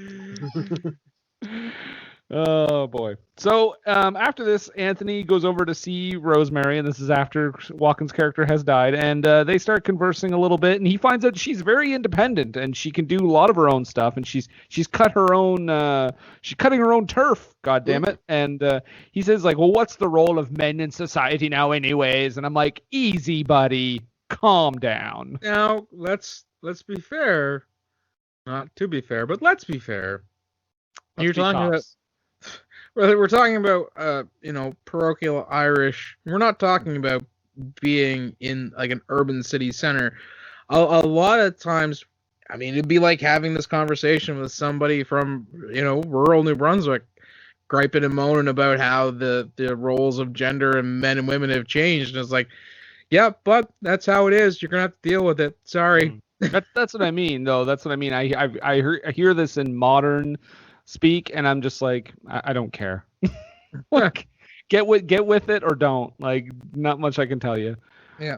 Oh boy. So after this, Anthony goes over to see Rosemary, and this is after Walken's character has died, and they start conversing a little bit, and he finds out she's very independent and she can do a lot of her own stuff, and she's cut her own she's cutting her own turf, god damn it. And he says like, well, what's the role of men in society now anyways? And I'm like, easy buddy, calm down. Now let's be fair. Not to be fair, but let's be fair. You're talking about we're talking about parochial Irish. We're not talking about being in like an urban city center. A lot of times, I mean, it'd be like having this conversation with somebody from rural New Brunswick, griping and moaning about how the roles of gender and men and women have changed. And it's like, yeah, but that's how it is. You're gonna have to deal with it. Sorry. That's what I mean, though. That's what I mean. I hear this in modern speak, and I'm just like, I don't care. Like, get with it or don't. Like, not much I can tell you. Yeah.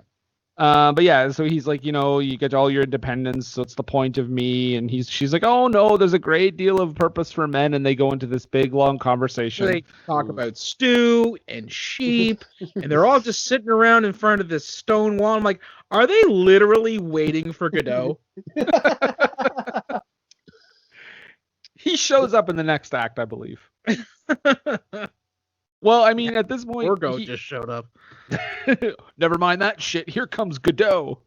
But yeah, so he's like, you get all your independence, so it's the point of me. And she's like, oh no, there's a great deal of purpose for men, and they go into this big long conversation. They talk about stew and sheep, and they're all just sitting around in front of this stone wall. I'm like, are they literally waiting for Godot? He shows up in the next act, I believe. Well, I mean, at this point, Orgo just showed up. Never mind that shit. Here comes Godot.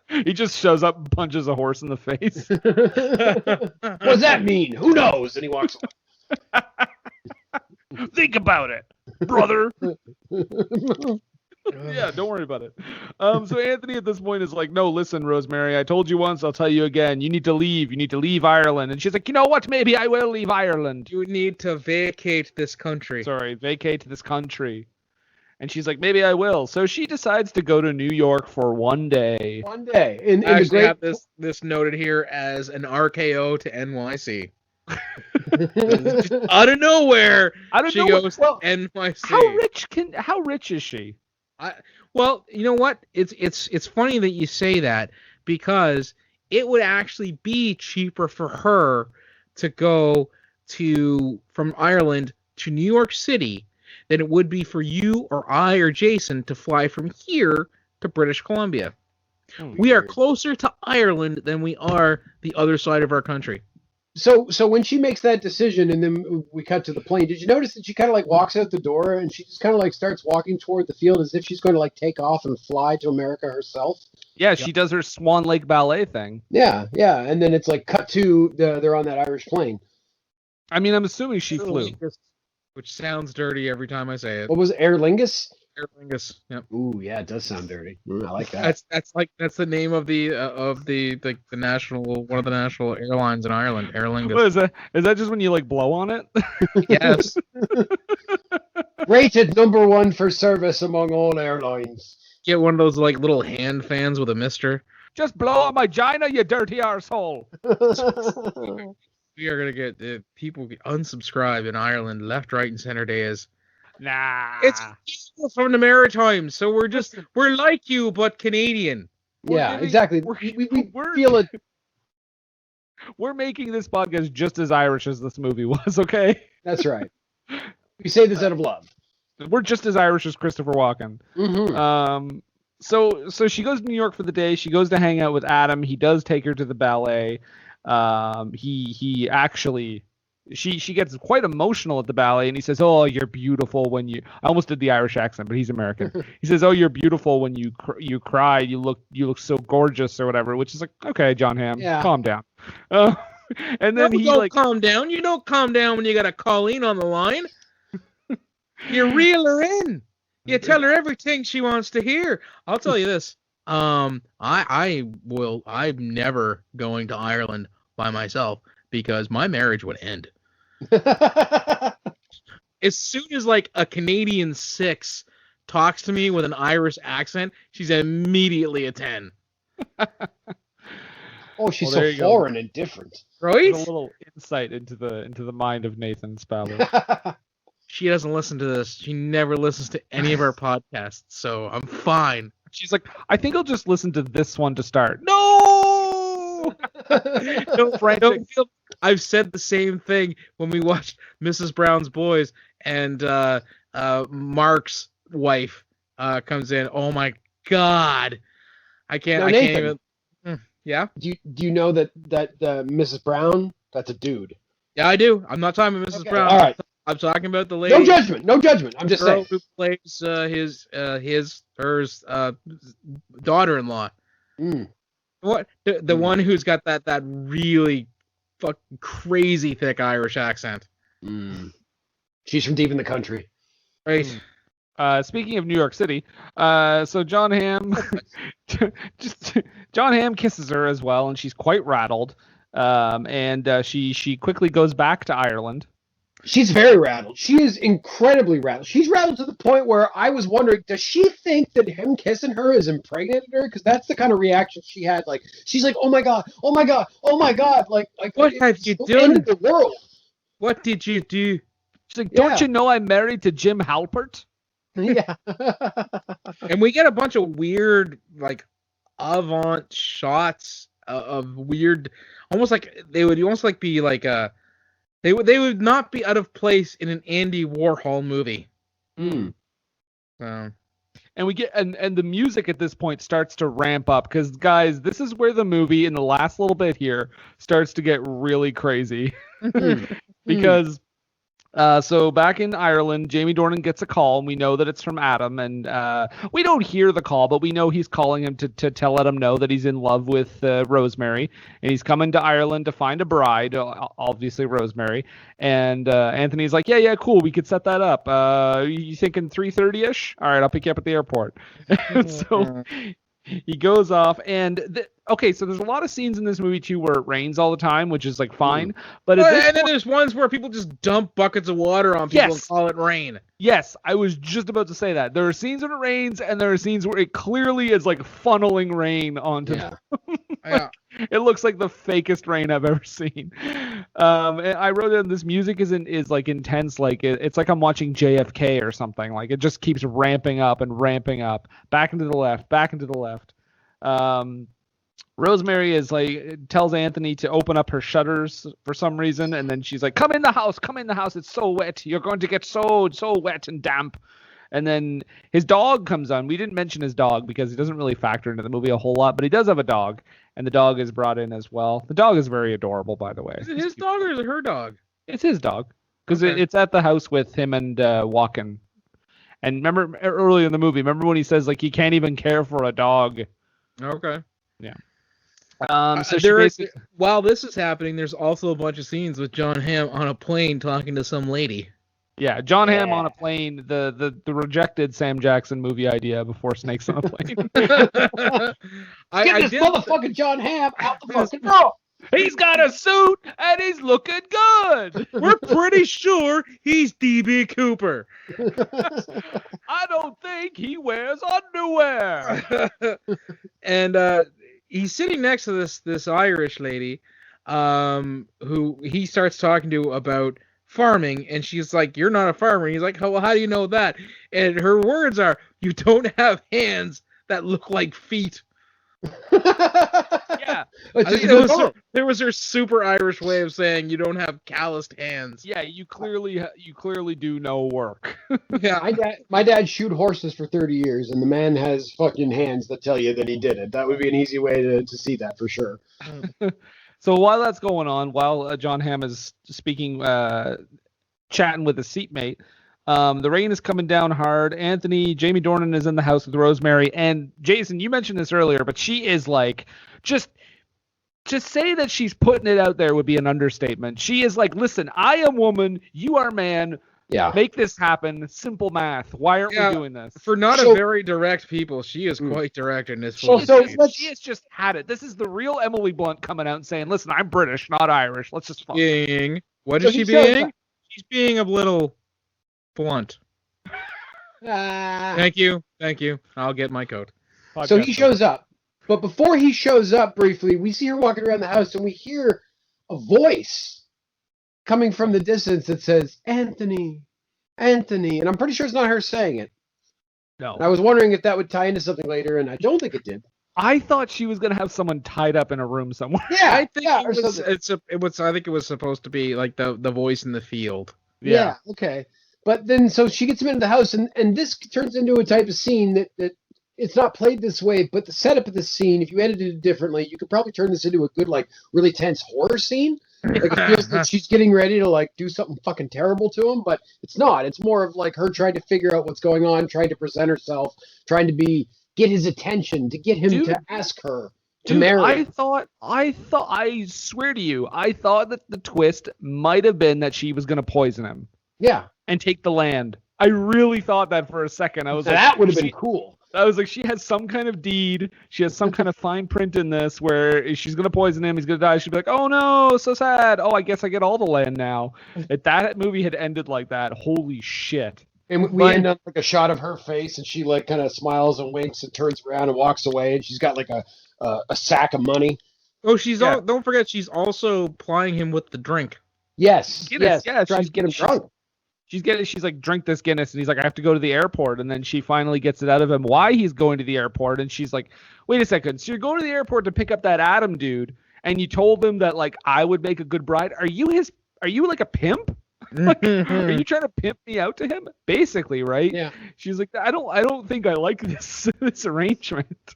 He just shows up and punches a horse in the face. What does that mean? Who knows? And he walks away. Think about it, brother. Yeah, don't worry about it. So Anthony at this point is like, no, listen, Rosemary, I told you once, I'll tell you again. You need to leave. You need to leave Ireland. And she's like, you know what? Maybe I will leave Ireland. You need to vacate this country. Sorry, vacate this country. And she's like, maybe I will. So she decides to go to New York for one day. One day. In I the actually great... have this noted here as an RKO to NYC. Out of nowhere, she goes to NYC. How rich is she? Well, you know what? It's funny that you say that, because it would actually be cheaper for her to go from Ireland to New York City than it would be for you or I or Jason to fly from here to British Columbia. We are closer to Ireland than we are the other side of our country. So when she makes that decision and then we cut to the plane, did you notice that she kind of like walks out the door and she just kind of like starts walking toward the field as if she's going to like take off and fly to America herself? Yeah, she does her Swan Lake ballet thing. Yeah. And then it's like cut to they're on that Irish plane. I mean, I'm assuming she flew. Which sounds dirty every time I say it. What was it, Aer Lingus? Aer Lingus. Yep. Ooh, yeah, it does sound dirty. I like that. That's the name of the national, one of the national airlines in Ireland. Aer Lingus. What is that? Is that just when you like blow on it? Yes. Rated #1 for service among all airlines. Get one of those like little hand fans with a mister. Just blow on my gina, you dirty arsehole. We are gonna get people unsubscribe in Ireland left, right, and center days. Nah. It's from the Maritimes, so we're like you but Canadian. Yeah, exactly. We feel it. We're making this podcast just as Irish as this movie was, okay? That's right. We say this out of love. We're just as Irish as Christopher Walken. Mm-hmm. So she goes to New York for the day. She goes to hang out with Adam. He does take her to the ballet. He actually, she gets quite emotional at the ballet, and he says, "Oh, you're beautiful when you." I almost did the Irish accent, but he's American. He says, "Oh, you're beautiful when you cry. You look so gorgeous," or whatever. Which is like, okay, John Hamm, calm down. And then calm down. You don't calm down when you got a Colleen on the line. You reel her in. You tell her everything she wants to hear. I'll tell you this. I'm never going to Ireland by myself because my marriage would end. As soon as like a Canadian 6 talks to me with an Irish accent, she's immediately a 10. Oh, she's so foreign and different. Right? A little insight into the mind of Nathan Spaller. She doesn't listen to this. She never listens to any of our podcasts, so I'm fine. She's like, I think I'll just listen to this one to start. No! I've said the same thing when we watched Mrs. Brown's Boys and Mark's wife comes in. Oh my God. I can't even. Yeah? Do you know that Mrs. Brown, that's a dude? Yeah, I do. I'm not talking about Mrs. Brown. All right. I'm talking about the lady. No judgment. I'm just saying. Who plays hers daughter-in-law. What the one who's got that really fucking crazy thick Irish accent. She's from deep in the country. Right. Speaking of New York City, so John Hamm, John Hamm kisses her as well, and she's quite rattled. And she quickly goes back to Ireland. She's very rattled. She is incredibly rattled. She's rattled to the point where I was wondering, does she think that him kissing her has impregnated her? Because that's the kind of reaction she had. Like, she's like, oh my god, oh my god, oh my god. Like What have you the end done? of the world. What did you do? She's like, don't you know I'm married to Jim Halpert? Yeah. And we get a bunch of weird, like, avant shots of weird, almost like they would almost like be like they would not be out of place in an Andy Warhol movie. Mm. And we get and the music at this point starts to ramp up because, guys, this is where the movie in the last little bit here starts to get really crazy. Because so back in Ireland, Jamie Dornan gets a call, and we know that it's from Adam, and we don't hear the call, but we know he's calling him to let him know that he's in love with Rosemary, and he's coming to Ireland to find a bride, obviously Rosemary. And Anthony's like, yeah, cool, we could set that up. You thinking 3:30ish? All right, I'll pick you up at the airport. So he goes off, and okay, so there's a lot of scenes in this movie too where it rains all the time, which is like fine. But then there's ones where people just dump buckets of water on people and call it rain. Yes, I was just about to say that. There are scenes when it rains, and there are scenes where it clearly is like funneling rain onto them. Yeah. It looks like the fakest rain I've ever seen. And I wrote in this music is like intense, like it's like I'm watching JFK or something. Like it just keeps ramping up and ramping up, back into the left, back into the left. Rosemary is like tells Anthony to open up her shutters for some reason, and then she's like, come in the house, it's so wet, you're going to get so wet and damp. And then his dog comes on. We didn't mention his dog because he doesn't really factor into the movie a whole lot, but he does have a dog, and the dog is brought in as well. The dog is very adorable, by the way. Is it his dog or is it her dog? It's his dog, because it's at the house with him and Walken. And remember early in the movie, remember when he says like he can't even care for a dog? Okay. Yeah. So while this is happening, there's also a bunch of scenes with John Hamm on a plane talking to some lady. Yeah, John Hamm on a plane, the rejected Sam Jackson movie idea before Snakes on a Plane. Get this motherfucking John Hamm out the fucking room. He's got a suit and he's looking good. We're pretty sure he's D.B. Cooper. I don't think he wears underwear. And he's sitting next to this Irish lady, who he starts talking to about farming, and she's like, "You're not a farmer." And he's like, "Well, how do you know that?" And her words are, "You don't have hands that look like feet." Yeah, there was her super Irish way of saying you don't have calloused hands. Yeah, you clearly do no work. Yeah, my dad shoot horses for 30 years, and the man has fucking hands that tell you that he did it. That would be an easy way to see that for sure. So while that's going on, while John Hamm is speaking, chatting with his seatmate, the rain is coming down hard. Jamie Dornan is in the house with Rosemary, and Jason, you mentioned this earlier, but she is like, just to say that she's putting it out there would be an understatement. She is like, listen, I am woman, you are man. Yeah. Make this happen. Simple math. Why aren't we doing this? For not a very direct people, she is quite direct in this film. She has just had it. This is the real Emily Blunt coming out and saying, listen, I'm British, not Irish. Let's just fuck. What is she being? She's being a little blunt. Thank you. I'll get my coat. So he shows up. But before he shows up briefly, we see her walking around the house, and we hear a voice coming from the distance that says, Anthony, and I'm pretty sure it's not her saying it. No. And I was wondering if that would tie into something later, and I don't think it did. I thought she was gonna have someone tied up in a room somewhere. Yeah, I think I think it was supposed to be like the voice in the field. Yeah, okay. But then, so she gets him into the house, and this turns into a type of scene that it's not played this way, but the setup of the scene, if you edited it differently, you could probably turn this into a good, like, really tense horror scene. Like, it feels like she's getting ready to, like, do something fucking terrible to him, but it's not. It's more of, like, her trying to figure out what's going on, trying to present herself, trying to get his attention, to get him to ask her to Dude, marry. I swear to you, I thought that the twist might have been that she was going to poison him Yeah, and take the land. I really thought that for a second. I was now like, that would have been cool. I was like, she has some kind of deed. She has some kind of fine print in this where she's going to poison him. He's going to die. She'd be like, oh no, so sad. Oh, I guess I get all the land now. If that movie had ended like that, holy shit. And we end up like a shot of her face, and she like kind of smiles and winks and turns around and walks away, and she's got like a sack of money. Oh, don't forget, she's also plying him with the drink. Yes, Guinness, yeah, trying to get him drunk. She's like, drink this Guinness, and he's like, I have to go to the airport, and then she finally gets it out of him why he's going to the airport, and she's like, wait a second, so you're going to the airport to pick up that Adam dude, and you told him that like I would make a good bride? Are you like a pimp? Like, are you trying to pimp me out to him? Basically, right? Yeah. She's like, I don't think I like this arrangement.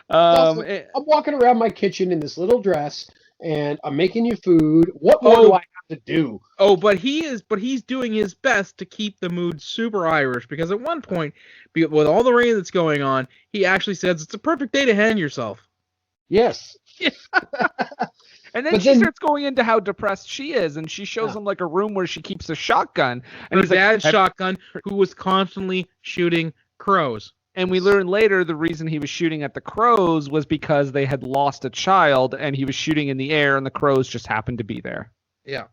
I'm walking around my kitchen in this little dress, and I'm making you food. What more do I have to do? Oh, but he's doing his best to keep the mood super Irish, because at one point, with all the rain that's going on, he actually says it's a perfect day to hang yourself. Yes. And then she starts going into how depressed she is, and she shows him like a room where she keeps a shotgun. And her dad's shotgun, who was constantly shooting crows. And we learn later the reason he was shooting at the crows was because they had lost a child, and he was shooting in the air, and the crows just happened to be there. Yeah.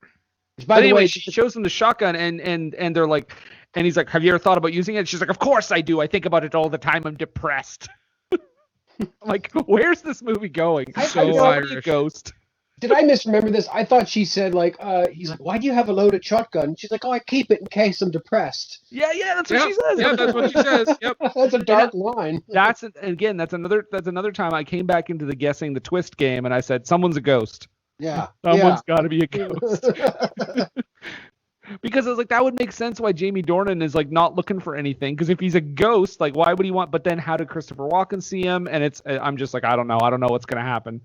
By the way, she shows him the shotgun, and they're like, and he's like, have you ever thought about using it? She's like, of course I do. I think about it all the time. I'm depressed. Like, where's this movie going? So Irish. Ghost. Did I misremember this? I thought she said like, he's like, why do you have a loaded shotgun? She's like, oh, I keep it in case I'm depressed. Yeah, that's what she says. Yeah, that's what she says. Yep. That's a dark line. That's another time I came back into the guessing the twist game, and I said, someone's a ghost. Yeah. Someone's got to be a ghost. Because I was like, that would make sense why Jamie Dornan is like not looking for anything. Because if he's a ghost, like, why would he want? But then how did Christopher Walken see him? And I'm just like, I don't know what's gonna happen.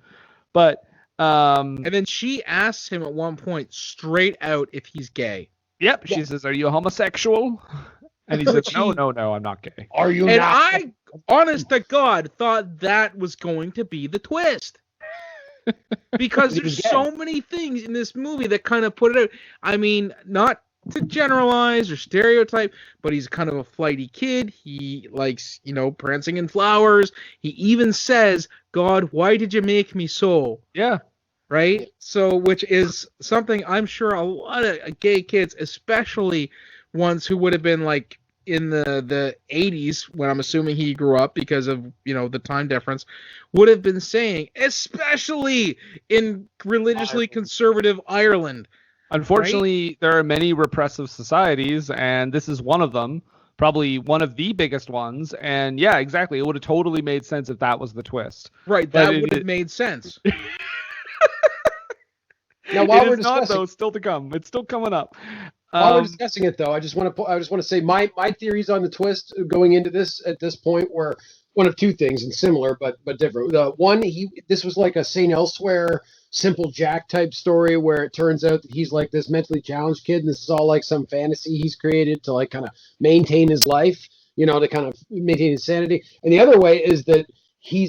But and then she asks him at one point straight out if he's gay. Yep. She says, "Are you a homosexual?" And he says, "No, I'm not gay." Are you? And not? I, honest to God, thought that was going to be the twist. Because there's so many things in this movie that kind of put it out. I mean, not to generalize or stereotype, but he's kind of a flighty kid. He likes, prancing in flowers. He even says, God, why did you make me so? Yeah. Right? So, which is something I'm sure a lot of gay kids, especially ones who would have been like in the 80s, when I'm assuming he grew up because of, the time difference, would have been saying, especially in religiously conservative Ireland. Unfortunately, right? There are many repressive societies, and this is one of them, probably one of the biggest ones. And yeah, exactly. It would have totally made sense if that was the twist. Right, that would have made sense. Now, while we're discussing, not, though, still to come. It's still coming up. While we're discussing it, though, I just want to say my theories on the twist going into this at this point were one of two things, and similar but different. One, this was like a St. Elsewhere Simple Jack type story where it turns out that he's like this mentally challenged kid, and this is all like some fantasy he's created to like kind of maintain his life, to kind of maintain his sanity. And the other way is that he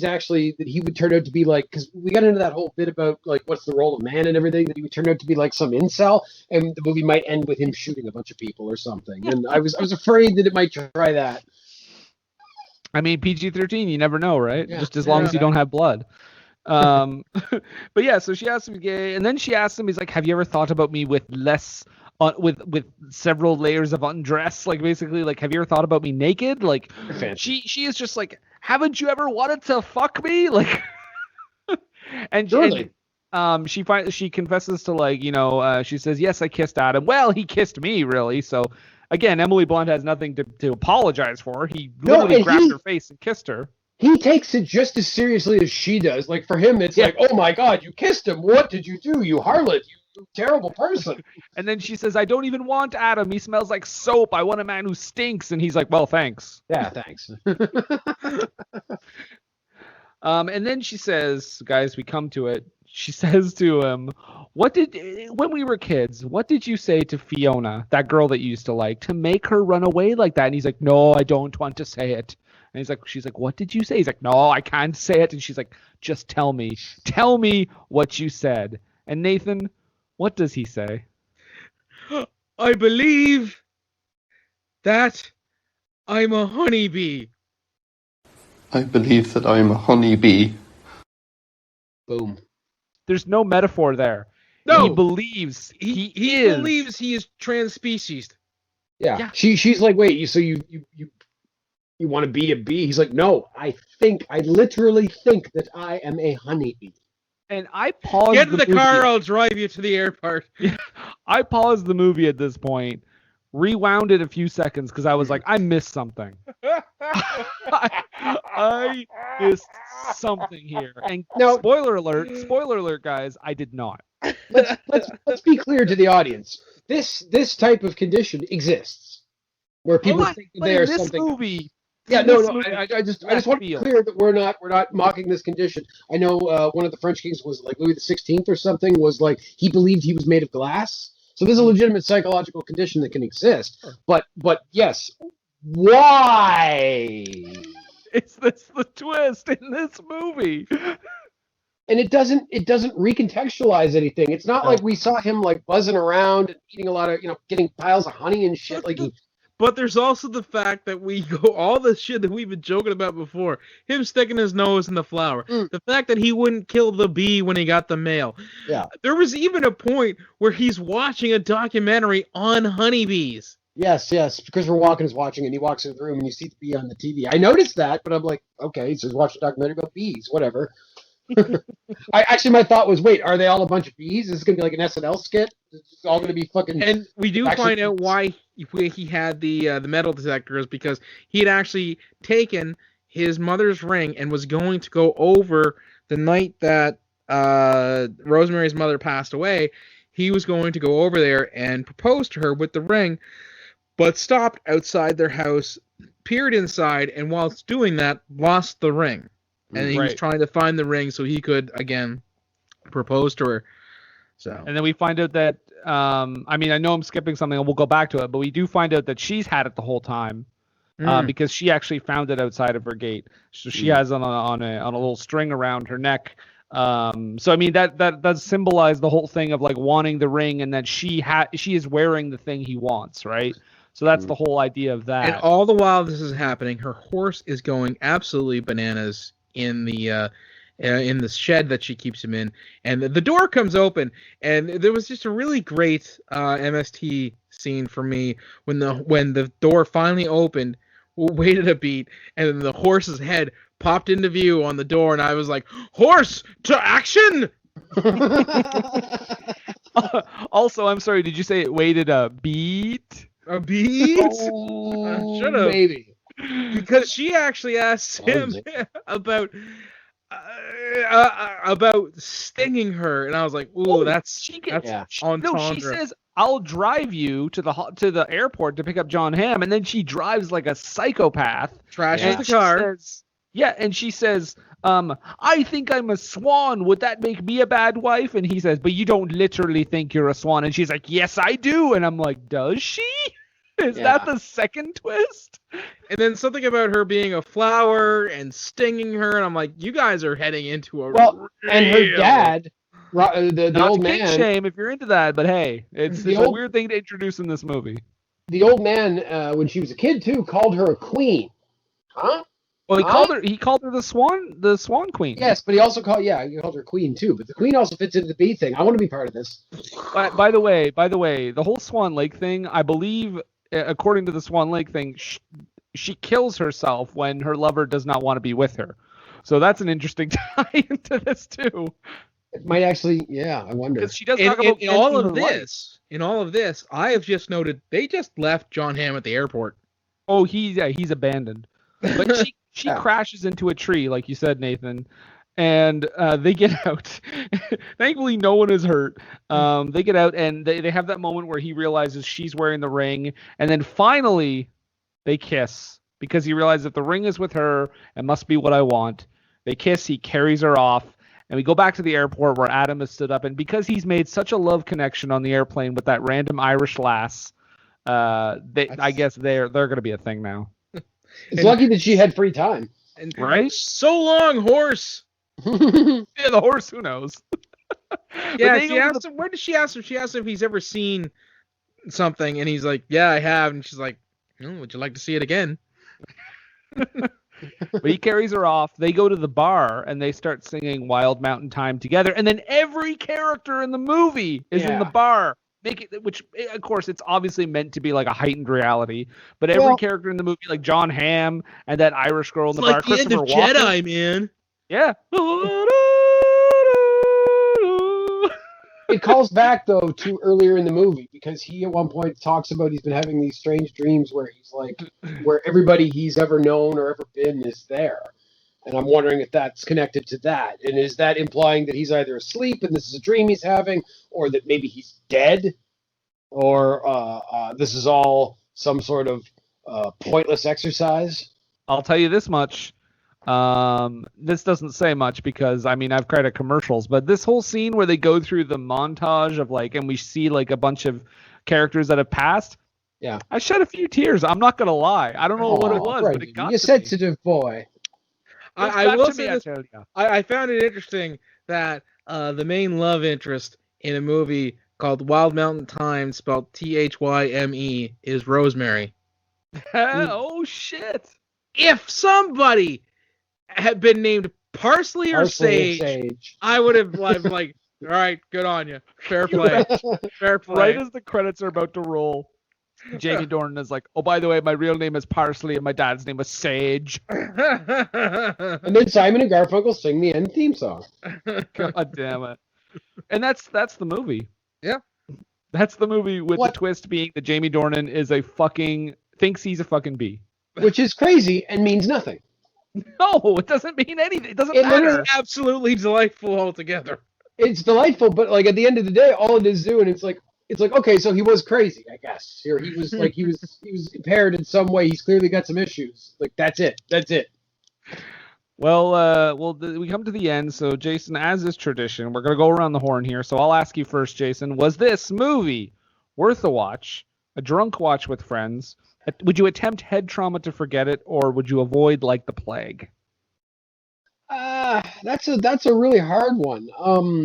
would turn out to be like, because we got into that whole bit about like what's the role of man and everything, that he would turn out to be like some incel, and the movie might end with him shooting a bunch of people or something. And I was afraid that it might try that. I mean, PG-13, you never know, right? Yeah. Just as long as you don't have blood. But yeah, so she asked him gay, and then she asked him, he's like, have you ever thought about me with less, with several layers of undress? Like, basically, like, have you ever thought about me naked? Like, she is just like, haven't you ever wanted to fuck me? Like, and really? She confesses to like, she says, yes, I kissed Adam. Well, he kissed me, really. So again, Emily Blunt has nothing to apologize for. He literally grabbed her face and kissed her. He takes it just as seriously as she does. Like, for him, it's like, oh my God, you kissed him. What did you do, you harlot? You terrible person. And then she says, I don't even want Adam. He smells like soap. I want a man who stinks. And he's like, well, thanks. Yeah, thanks. And then she says, guys, we come to it. she says to him, when we were kids, what did you say to Fiona, that girl that you used to like, to make her run away like that? And he's like, no, I don't want to say it. And she's like, what did you say? He's like, no, I can't say it. And she's like, just tell me what you said. And Nathan, what does he say? I believe that I'm a honeybee. I believe that I am a honeybee. Boom. There's no metaphor there. No, he believes he is. believes he is transspecies. Yeah. She's like, wait, you want to be a bee? He's like, no, I literally think that I am a honeybee. And I paused. Get in the car, I'll drive you to the airport. I paused the movie at this point, rewound it a few seconds because I was like, I missed something. I missed something here. And No. spoiler alert, guys, I did not. Let's be clear to the audience. This type of condition exists, where people think that they are something. Movie. Yeah, no. I just want to be clear that we're not mocking this condition. I know one of the French kings was like Louis XVI or something. Was like he believed he was made of glass. So there's a legitimate psychological condition that can exist. But yes, why? It's the twist in this movie. And it doesn't recontextualize anything. It's not like we saw him like buzzing around and eating a lot of, getting piles of honey and shit. Like But there's also the fact that we go all the shit that we've been joking about before. Him sticking his nose in the flower. The fact that he wouldn't kill the bee when he got the mail. Yeah. There was even a point where he's watching a documentary on honeybees. Yes. Christopher Walken is watching and he walks in the room and you see the bee on the TV. I noticed that, but I'm like, okay, so he's watching a documentary about bees, whatever. My thought was, wait, are they all a bunch of bees? Is this gonna be like an SNL skit? It's all gonna be fucking. And we do find out why he had the metal detectors, because he had actually taken his mother's ring and was going to go over the night that Rosemary's mother passed away. He was going to go over there and propose to her with the ring, but stopped outside their house, peered inside, and whilst doing that, lost the ring. And he was trying to find the ring so he could, again, propose to her. So. And then we find out that, I know I'm skipping something, and we'll go back to it, but we do find out that she's had it the whole time, because she actually found it outside of her gate. So she has it on a little string around her neck. That does symbolize the whole thing of like wanting the ring, and that she is wearing the thing he wants, right? So that's the whole idea of that. And all the while this is happening, her horse is going absolutely bananas in the shed that she keeps him in, and the door comes open, and there was just a really great MST scene for me when the door finally opened, waited a beat, and then the horse's head popped into view on the door, and I was like, horse to action. Also, I'm sorry, did you say it waited a beat? A beat? Should have. Maybe. Because she actually asked him about stinging her, and I was like, "Ooh, that's entendre." No, she says, "I'll drive you to the airport to pick up John Hamm," and then she drives like a psychopath, trashes the car. And she says, "I think I'm a swan. Would that make me a bad wife?" And he says, "But you don't literally think you're a swan." And she's like, "Yes, I do." And I'm like, "Does she?" Is that the second twist? And then something about her being a flower and stinging her, and I'm like, you guys are heading into a and her dad, the old man. Shame if you're into that, but hey, it's a weird thing to introduce in this movie. The old man, when she was a kid too, called her a queen. Huh? Well, he called her the swan queen. Yes, but he also called her queen too. But the queen also fits into the bee thing. I want to be part of this. By the way, the whole Swan Lake thing, I believe, according to the Swan Lake thing, she kills herself when her lover does not want to be with her. So that's an interesting tie into this too. It might actually, I wonder. Because she does talk about in all of this. In all of this, I have just noted they just left John Hamm at the airport. Oh, he's abandoned. But she crashes into a tree, like you said, Nathan, and they get out. Thankfully, no one is hurt. They get out, and they have that moment where he realizes she's wearing the ring, and then finally they kiss, because he realizes if the ring is with her, it must be what I want. They kiss, he carries her off, And we go back to the airport where Adam has stood up, and because he's made such a love connection on the airplane with that random Irish lass, I guess they're going to be a thing now. It's lucky that she had free time. And Right? So long, horse. Yeah, the horse, who knows? Yeah, she asked him, where did she ask him? She asked him if he's ever seen something, and he's like, yeah, I have. And she's like, would you like to see it again? But he carries her off. They go to the bar, and they start singing Wild Mountain Thyme together. And then every character in the movie is in the bar. Which, of course, it's obviously meant to be like a heightened reality. But every character in the movie, like John Hamm and that Irish girl in the bar, like the end of Walken, Jedi, man. Yeah. It calls back, though, to earlier in the movie, because he at one point talks about he's been having these strange dreams where he's like, where everybody he's ever known or ever been is there. And I'm wondering if that's connected to that. And is that implying that he's either asleep and this is a dream he's having, or that maybe he's dead, or this is all some sort of pointless exercise? I'll tell you this much. This doesn't say much because, I mean, I've credit commercials, but this whole scene where they go through the montage of like, and we see like a bunch of characters that have passed. Yeah. I shed a few tears. I'm not going to lie. I don't know what it was, but it got you to sensitive boy. I will say this. I found it interesting that the main love interest in a movie called Wild Mountain Thyme, spelled Thyme, is Rosemary. Oh, shit. If somebody had been named Parsley or Sage, I would have like, all right, good on you. Fair play. Fair play. Right as the credits are about to roll, Jamie Dornan is like, oh, by the way, my real name is Parsley and my dad's name was Sage. And then Simon and Garfunkel sing the end theme song. God damn it. And that's the movie. Yeah. That's the movie with the twist being that Jamie Dornan is thinks he's a fucking bee. Which is crazy and means nothing. No, it doesn't mean anything. It doesn't matter. It's absolutely delightful altogether. It's delightful, but like at the end of the day, all it is doing, it's like, okay, so he was crazy, I guess. Here he was like he was impaired in some way. He's clearly got some issues. Like that's it. Well, we come to the end. So Jason, as is tradition, we're gonna go around the horn here. So I'll ask you first, Jason. Was this movie worth a watch? A drunk watch with friends? Would you attempt head trauma to forget it, or would you avoid like the plague? That's a really hard one.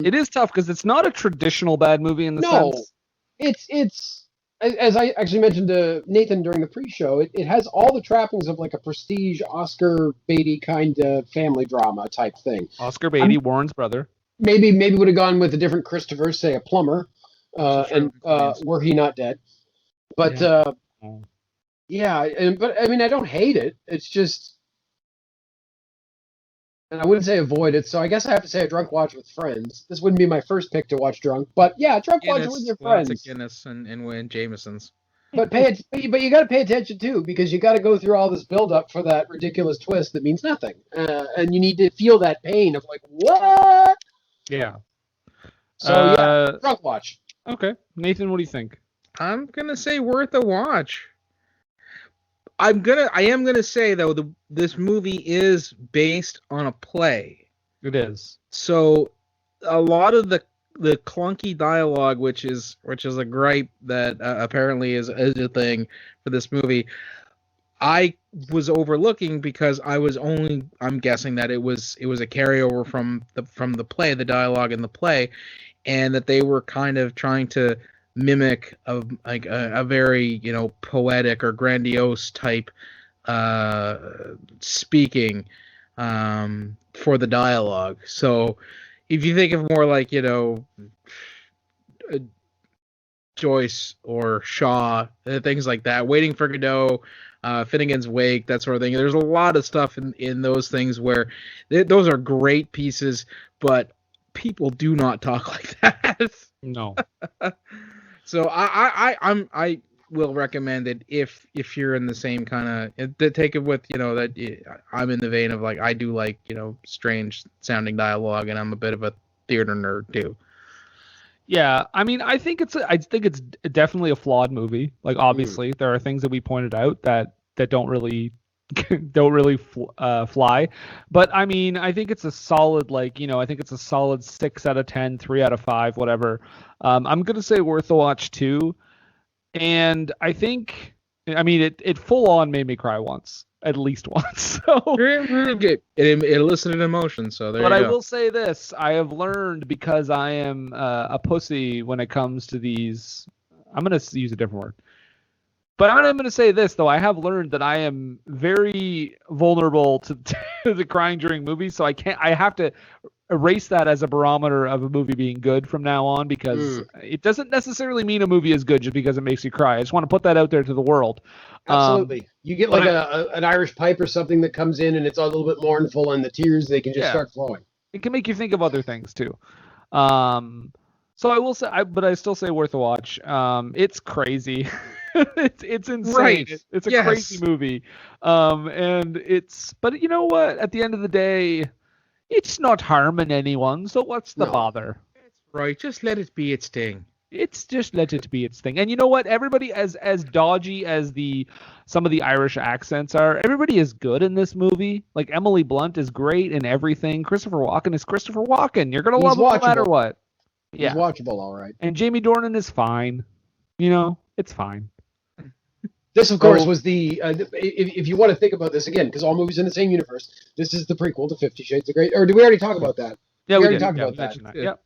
It is tough because it's not a traditional bad movie in the sense. It's as I actually mentioned to Nathan during the pre-show. It has all the trappings of like a prestige Oscar Beatty kind of family drama type thing. Oscar Beatty, Warren's brother. Maybe would have gone with a different Christopher, say a plumber, were he not dead. But but I mean I don't hate it. It's just. And I wouldn't say avoid it, so I guess I have to say a drunk watch with friends. This wouldn't be my first pick to watch drunk, but yeah, drunk watch with your friends. It's a Guinness and Jameson's. But you got to pay attention too, because you got to go through all this build up for that ridiculous twist that means nothing, and you need to feel that pain of like what? Yeah. So drunk watch. Okay, Nathan, what do you think? I'm gonna say worth a watch. I am gonna say though this movie is based on a play. It is. So a lot of the clunky dialogue, which is a gripe that apparently is a thing for this movie, I was overlooking because I'm guessing that it was a carryover from the play, the dialogue in the play, and that they were kind of trying to mimic a very poetic or grandiose type speaking for the dialogue. So if you think of more like Joyce or Shaw, things like that, Waiting for Godot, Finnegan's Wake, that sort of thing, there's a lot of stuff in those things where those are great pieces, but people do not talk like that. No. So I will recommend it if you're in the same kind of take it with that I'm in the vein of like I do like strange sounding dialogue, and I'm a bit of a theater nerd too. Yeah, I mean I think it's definitely a flawed movie. Like obviously there are things that we pointed out that don't really don't really fly. But I mean, I think it's a solid, like, I think it's a solid 6 out of 10, 3 out of 5, whatever. I'm gonna say worth a watch too. And I think, I mean, it full on made me cry once, at least once. So, It elicited emotion, so there you but I go. will say this: I have learned, because I am a pussy when it comes to these. I'm gonna use a different word. But I'm going to say this, though. I have learned that I am very vulnerable to the crying during movies, so I have to erase that as a barometer of a movie being good from now on, because it doesn't necessarily mean a movie is good just because it makes you cry. I just want to put that out there to the world. Absolutely. You get like an Irish pipe or something that comes in and it's a little bit mournful, and the tears, they can just start flowing. It can make you think of other things too. So I will say, but I still say worth a watch. It's crazy. it's insane. Right. It's a crazy movie. But you know what? At the end of the day, it's not harming anyone. So what's the bother? Right. Just let it be its thing. It's just let it be its thing. And you know what? Everybody, as dodgy as some of the Irish accents are, everybody is good in this movie. Like, Emily Blunt is great in everything. Christopher Walken is Christopher Walken. You're gonna love him no matter what. Yeah. He's watchable, all right. And Jamie Dornan is fine. It's fine. This, of course, was the if you want to think about this again, because all movies in the same universe, this is the prequel to 50 Shades of Grey. Or did we already talk about that? Yeah, we already did. talked about that. Yep.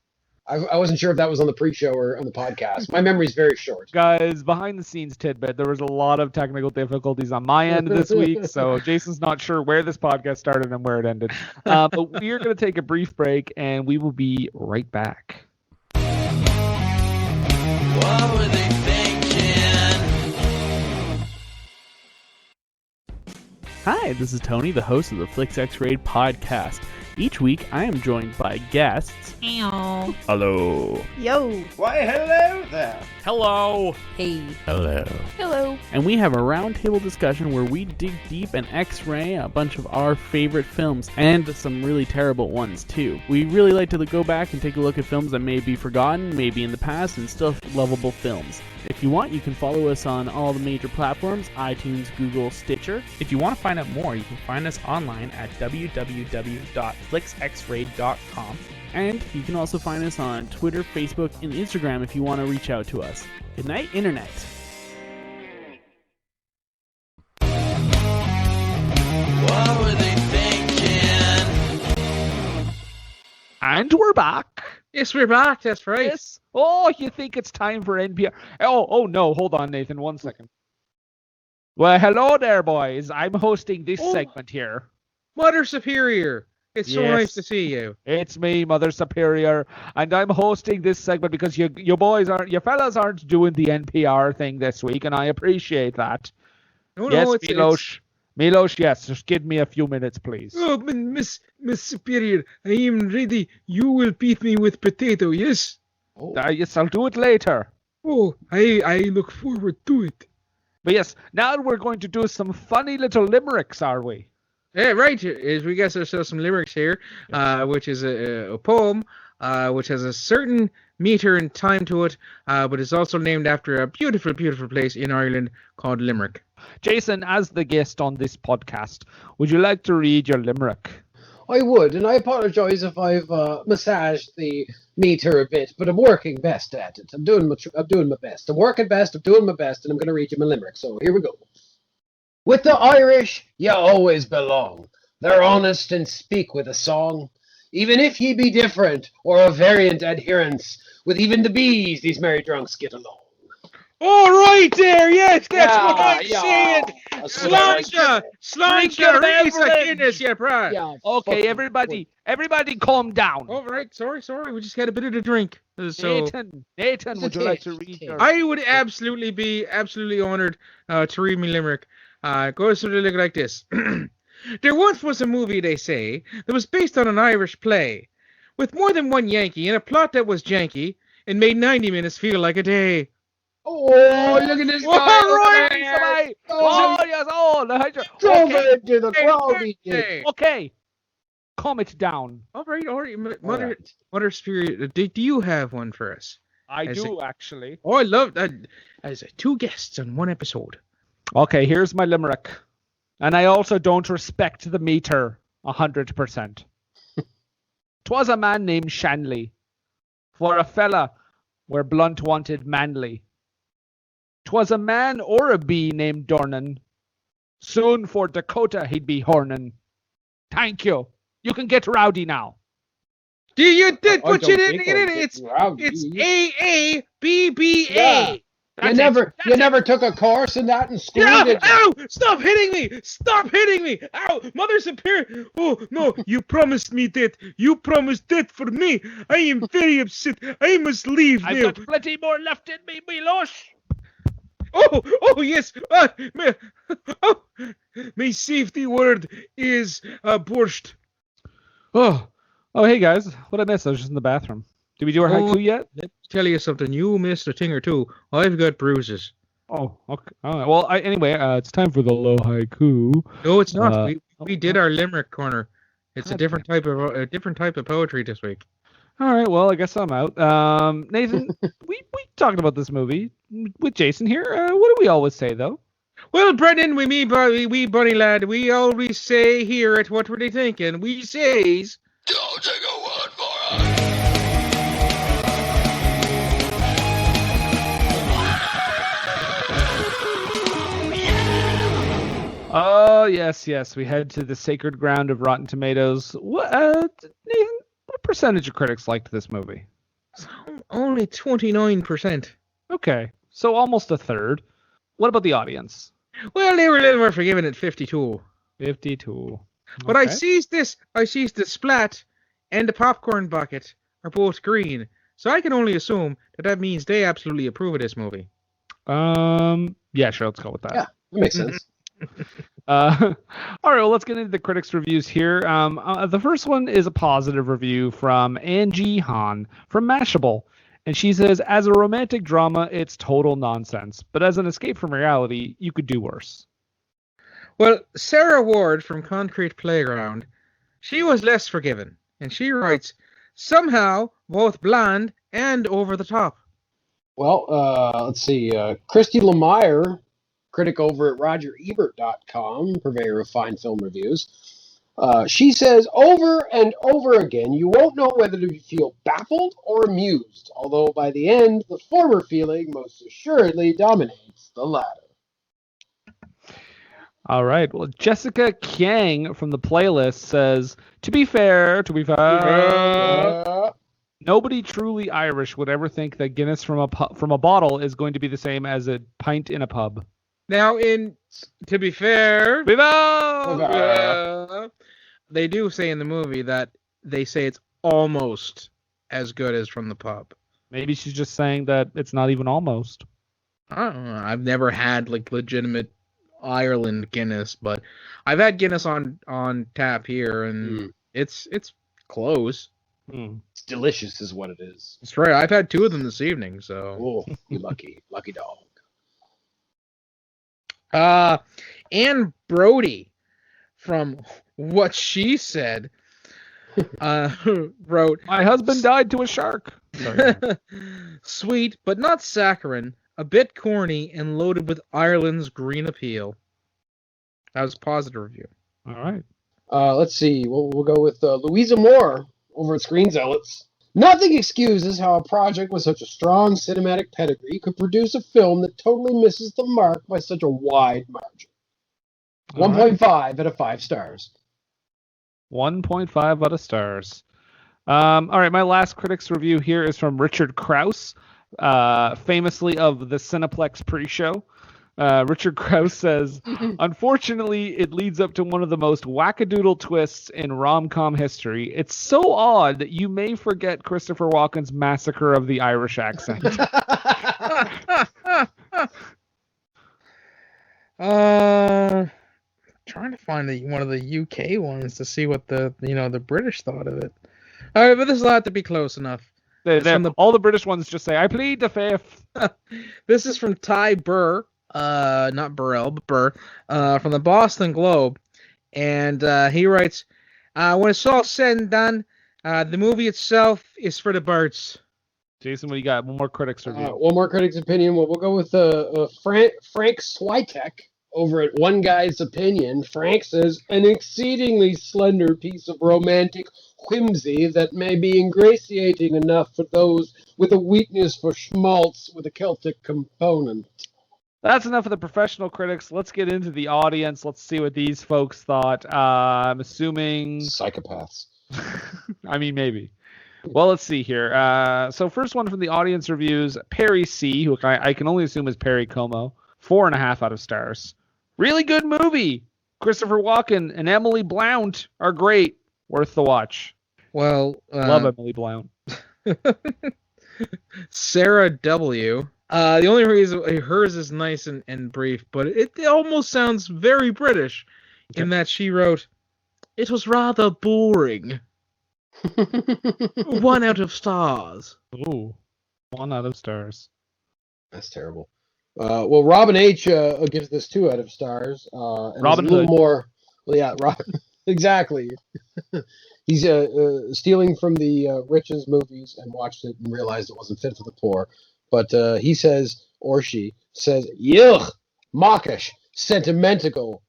I wasn't sure if that was on the pre-show or on the podcast. My memory's very short. Guys, behind the scenes tidbit, there was a lot of technical difficulties on my end this week, so Jason's not sure where this podcast started and where it ended. But we are going to take a brief break, and we will be right back. What were they thinking? Hi, this is Tony, the host of the Flicks X-Raid podcast. Each week, I am joined by guests. Meow. Hello. Yo. Why, hello there. Hello. Hey. Hello. Hello. And we have a roundtable discussion where we dig deep and X-ray a bunch of our favorite films, and some really terrible ones too. We really like to go back and take a look at films that may be forgotten, maybe in the past, and still lovable films. If you want, you can follow us on all the major platforms, iTunes, Google, Stitcher. If you want to find out more, you can find us online at www.flicksxraid.com. And you can also find us on Twitter, Facebook, and Instagram if you want to reach out to us. Good night, Internet. What were they thinking? And we're back. Yes, we're back. That's right. Yes. Oh, you think it's time for NPR? Oh no, hold on, Nathan, 1 second. Well, hello there, boys. I'm hosting this segment here. Mother Superior. It's so nice to see you. It's me, Mother Superior, and I'm hosting this segment because you fellas aren't doing the NPR thing this week, and I appreciate that. No, Milos, yes, just give me a few minutes, please. Oh, Miss Superior, I am ready. You will beat me with potato, yes? Yes, I'll do it later. Oh, I look forward to it. But yes, now we're going to do some funny little limericks, are we? Yeah, right. As we got ourselves some limericks here, which is a poem, which has a certain meter and time to it, but is also named after a beautiful, beautiful place in Ireland called Limerick. Jason, as the guest on this podcast, would you like to read your limerick? I would, and I apologize if I've massaged the meter a bit, but I'm working best at it. I'm doing my best. I'm working best. I'm doing my best, and I'm going to read you my limerick. So here we go. With the Irish, you always belong. They're honest and speak with a song. Even if ye be different or of variant adherence, with even the bees these merry drunks get along. All right there, yes, that's what I'm saying. Sláinte, raise a Guinness, yeah, brah. Yeah, Okay, everybody calm down. All right, sorry, we just had a bit of a drink. So Nathan, would you like to read your... I would absolutely be honored to read me limerick. It goes to look like this. There once was a movie, they say, that was based on an Irish play, with more than one Yankee and a plot that was janky and made 90 minutes feel like a day. Oh, look at this guy. All right, Into the crowd. Okay, calm it down. All right. Mother Superior, do you have one for us? I do, actually. Oh, I love that. As 2 guests on 1 episode. Okay, here's my limerick. And I also don't respect the meter 100%. 'Twas a man named Shanley, for a fella where Blunt wanted manly. 'Twas a man or a bee named Dornan. Soon for Dakota he'd be hornin'. Thank you. You can get rowdy now. You did I put don't it in. think I'm It's getting rowdy. AABBA. Yeah. You never took a course in that in school, did you? Ow! Stop hitting me! Stop hitting me! Ow! Mother Superior! Oh, no, you promised me that. You promised that for me. I am very upset. I must leave I've now. got plenty more left in me, Milosh. Oh, yes. My safety word is borscht. Oh, hey guys. What did I miss? I was just in the bathroom. Did we do our haiku yet? Let me tell you something. You missed a thing or two. I've got bruises. Oh, okay. All right. Well, anyway, it's time for the low haiku. No, it's not. Uh, we did our limerick corner. It's a different type of poetry this week. All right. Well, I guess I'm out. Nathan, we talked about this movie with Jason here. What do we always say though? Well, Brendan, wee bunny lad, we always say here at What Were They Thinking? We says, Don't take a word for it. Oh yes. We head to the sacred ground of Rotten Tomatoes. What, Nathan? What percentage of critics liked this movie? only 29%. Okay, so almost a third. What about the audience? Well, they were a little more forgiving at 52. 52. But I Okay. sees the splat and the popcorn bucket are both green. So I can only assume that means they absolutely approve of this movie. Yeah, sure. Let's go with that. Yeah, that makes sense. All right, well, let's get into the critics' reviews here. The first one is a positive review from Angie Han from Mashable. And she says, as a romantic drama, it's total nonsense. But as an escape from reality, you could do worse. Well, Sarah Ward from Concrete Playground, she was less forgiving. And she writes, somehow both bland and over the top. Well, let's see. Christy Lemire, critic over at RogerEbert.com, purveyor of fine film reviews. She says, over and over again, you won't know whether to feel baffled or amused, although by the end, the former feeling most assuredly dominates the latter. All right. Well, Jessica Kiang from the playlist says, to be fair, nobody truly Irish would ever think that Guinness from a bottle is going to be the same as a pint in a pub. Now, to be fair, Viva! they do say in the movie that they say it's almost as good as from the pub. Maybe she's just saying that it's not even almost. I don't know. I've never had like legitimate Ireland Guinness, but I've had Guinness on tap here, and it's close. It's delicious is what it is. That's right. I've had 2 of them this evening, so. Oh, you lucky dog. Anne Brody from What She Said wrote, My husband died to a shark. Sorry. sweet but not saccharine, a bit corny and loaded with Ireland's green appeal. That was a positive review. All right. Let's see. We'll go with Louisa Moore over at Screen Zealots. Nothing excuses how a project with such a strong cinematic pedigree could produce a film that totally misses the mark by such a wide margin. 1.5 out of 5 stars. 1.5 out of stars. All right, my last critics review here is from Richard Krause, famously of the Cineplex pre-show. Richard Krause says, unfortunately, it leads up to one of the most wackadoodle twists in rom-com history. It's so odd that you may forget Christopher Walken's Massacre of the Irish Accent. Trying to find one of the UK ones to see what the British thought of it. All right, but this will have to be close enough. All the British ones just say, I plead the fifth. This is from Ty Burr, not Burrell, but Burr, from the Boston Globe. And he writes, when it's all said and done, the movie itself is for the birds. Jason, what do you got? One more critics review. One more critic's opinion. Well, we'll go with Frank Switek Over at One Guy's Opinion, Frank says, an exceedingly slender piece of romantic whimsy that may be ingratiating enough for those with a weakness for schmaltz with a Celtic component. That's enough of the professional critics. Let's get into the audience. Let's see what these folks thought. I'm assuming... Psychopaths. I mean, maybe. Well, let's see here. So first one from the audience reviews, Perry C., who I can only assume is Perry Como, 4.5 out of stars. Really good movie. Christopher Walken and Emily Blount are great. Worth the watch. Well, Love Emily Blount. Sarah W. The only reason hers is nice and brief, but it almost sounds very British in that she wrote, "It was rather boring." 1 out of stars. Ooh, 1 out of stars. That's terrible. Well, Robin H. Gives this 2 out of stars. And Robin is a little Hood. more. Well, yeah, exactly. He's stealing from the Riches movies and watched it and realized it wasn't fit for the poor. But he says, or she says, yuck, mawkish, sentimental.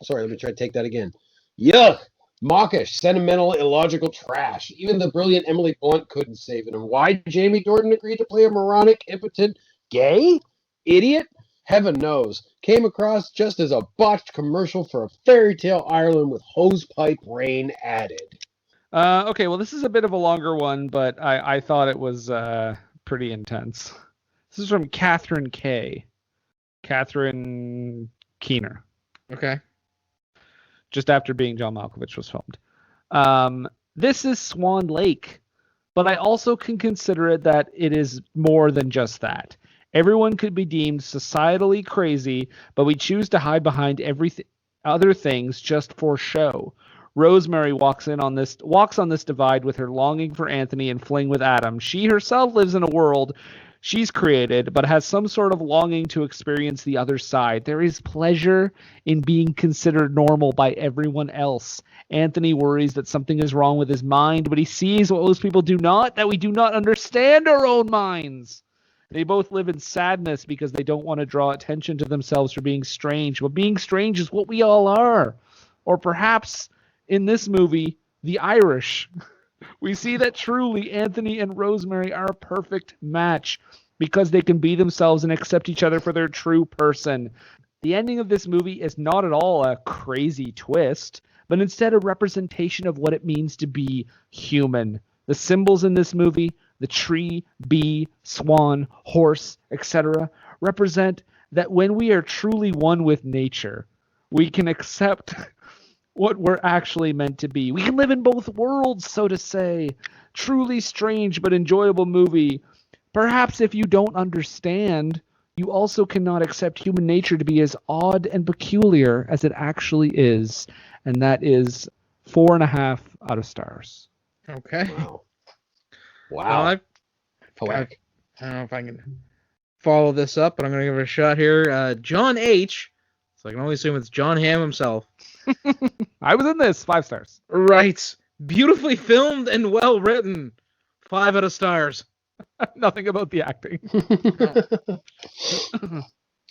Sorry, let me try to take that again. Yuck, mawkish, sentimental, illogical trash. Even the brilliant Emily Blunt couldn't save it. And why Jamie Dornan agreed to play a moronic, impotent, gay idiot? Heaven knows. Came across just as a botched commercial for a fairy tale Ireland with hosepipe rain added. Okay, well, this is a bit of a longer one, but I thought it was pretty intense. This is from Catherine K. Catherine Keener. Okay. Just after Being John Malkovich was filmed. This is Swan Lake, but I also can consider it that it is more than just that. Everyone could be deemed societally crazy, but we choose to hide behind other things just for show. Rosemary walks on this divide with her longing for Anthony and fling with Adam. She herself lives in a world she's created, but has some sort of longing to experience the other side. There is pleasure in being considered normal by everyone else. Anthony worries that something is wrong with his mind, but he sees what most people do not, that we do not understand our own minds. They both live in sadness because they don't want to draw attention to themselves for being strange, but being strange is what we all are. Or perhaps, in this movie, the Irish. We see that truly Anthony and Rosemary are a perfect match because they can be themselves and accept each other for their true person. The ending of this movie is not at all a crazy twist, but instead a representation of what it means to be human. The symbols in this movie, the tree, bee, swan, horse, etc., represent that when we are truly one with nature, we can accept what we're actually meant to be. We can live in both worlds, so to say. Truly strange but enjoyable movie. Perhaps if you don't understand, you also cannot accept human nature to be as odd and peculiar as it actually is. And that is 4.5 out of stars. Okay. Wow. Well, Poetic. I don't know if I can follow this up, but I'm going to give it a shot here. John H. So I can only assume it's John Hamm himself. I was in this. 5 stars. Right. Beautifully filmed and well written. 5 out of stars. Nothing about the acting.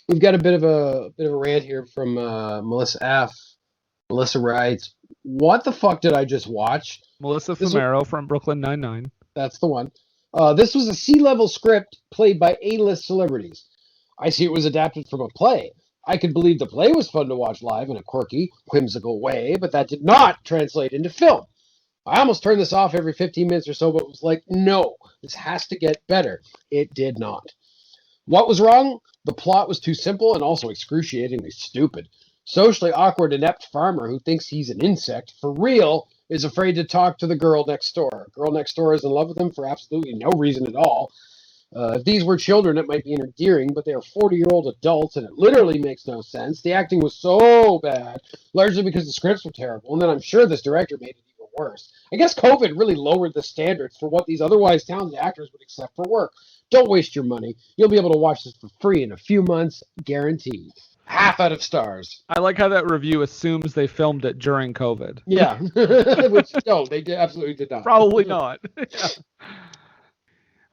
We've got a bit of a rant here from Melissa F. Melissa writes, "What the fuck did I just watch?" Melissa Fumero from Brooklyn Nine-Nine. That's the one. This was a C-level script played by A-list celebrities. I see it was adapted from a play. I could believe the play was fun to watch live in a quirky, whimsical way, but that did not translate into film. I almost turned this off every 15 minutes or so, but was like, no, this has to get better. It did not. What was wrong? The plot was too simple and also excruciatingly stupid. Socially awkward, inept farmer who thinks he's an insect, for real, is afraid to talk to the girl next door. Girl next door is in love with him for absolutely no reason at all. If these were children, it might be endearing, but they are 40-year-old adults, and it literally makes no sense. The acting was so bad, largely because the scripts were terrible, and then I'm sure this director made it even worse. I guess COVID really lowered the standards for what these otherwise talented actors would accept for work. Don't waste your money. You'll be able to watch this for free in a few months, guaranteed. 0.5 out of stars. I like how that review assumes they filmed it during COVID. Yeah. Which, no, they absolutely did not. Probably not. Yeah.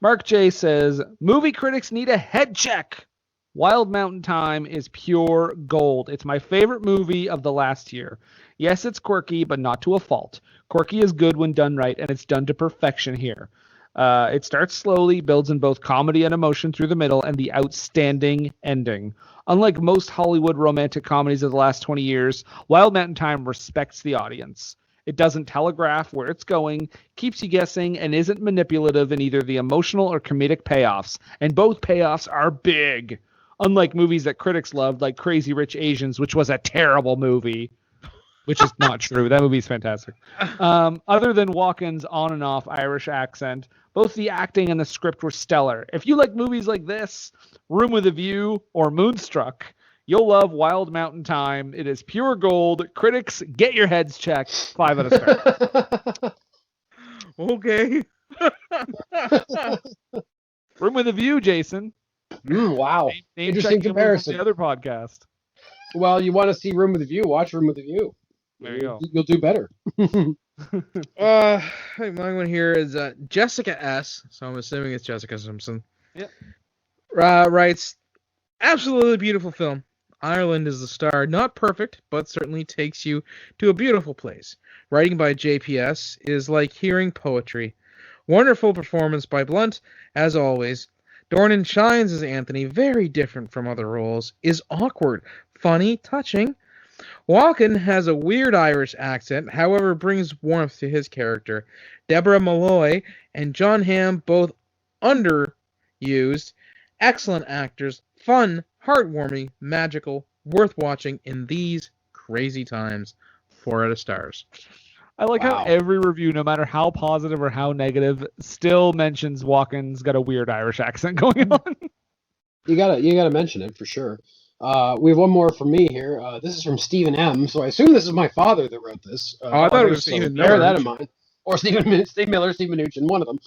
Mark J says, movie critics need a head check. Wild Mountain Thyme is pure gold. It's my favorite movie of the last year. Yes, it's quirky, but not to a fault. Quirky is good when done right, and it's done to perfection here. It starts slowly, builds in both comedy and emotion through the middle, and the outstanding ending. Unlike most Hollywood romantic comedies of the last 20 years, Wild Mountain Thyme respects the audience. It doesn't telegraph where it's going, keeps you guessing, and isn't manipulative in either the emotional or comedic payoffs. And both payoffs are big. Unlike movies that critics loved, like Crazy Rich Asians, which was a terrible movie. Which is not true. That movie's fantastic. Other than Walken's on and off Irish accent, both the acting and the script were stellar. If you like movies like this, Room with a View, or Moonstruck, you'll love Wild Mountain Thyme. It is pure gold. Critics, get your heads checked. 5 out of stars. Okay. Room with a View, Jason. Wow. Name Interesting check comparison. The other podcast. Well, you want to see Room with a View? Watch Room with a View. There you go. You'll do better. I think my one here is Jessica S. So I'm assuming it's Jessica Simpson. Yep. Writes, absolutely beautiful film. Ireland is the star. Not perfect, but certainly takes you to a beautiful place. Writing by JPS is like hearing poetry. Wonderful performance by Blunt, as always. Dornan shines as Anthony, very different from other roles. Is awkward, funny, touching. Walken has a weird Irish accent, however brings warmth to his character. Dearbhla Molloy and John Hamm, both underused, excellent actors, fun, heartwarming, magical, worth watching in these crazy times. 4 out of stars. I like how every review, no matter how positive or how negative, still mentions Walken's got a weird Irish accent going on. You gotta mention it for sure. We have one more from me here. This is from Stephen M. So I assume this is my father that wrote this. I thought it was Stephen Miller. Bear that in mind. Or Steve Miller, Steve Mnuchin, one of them.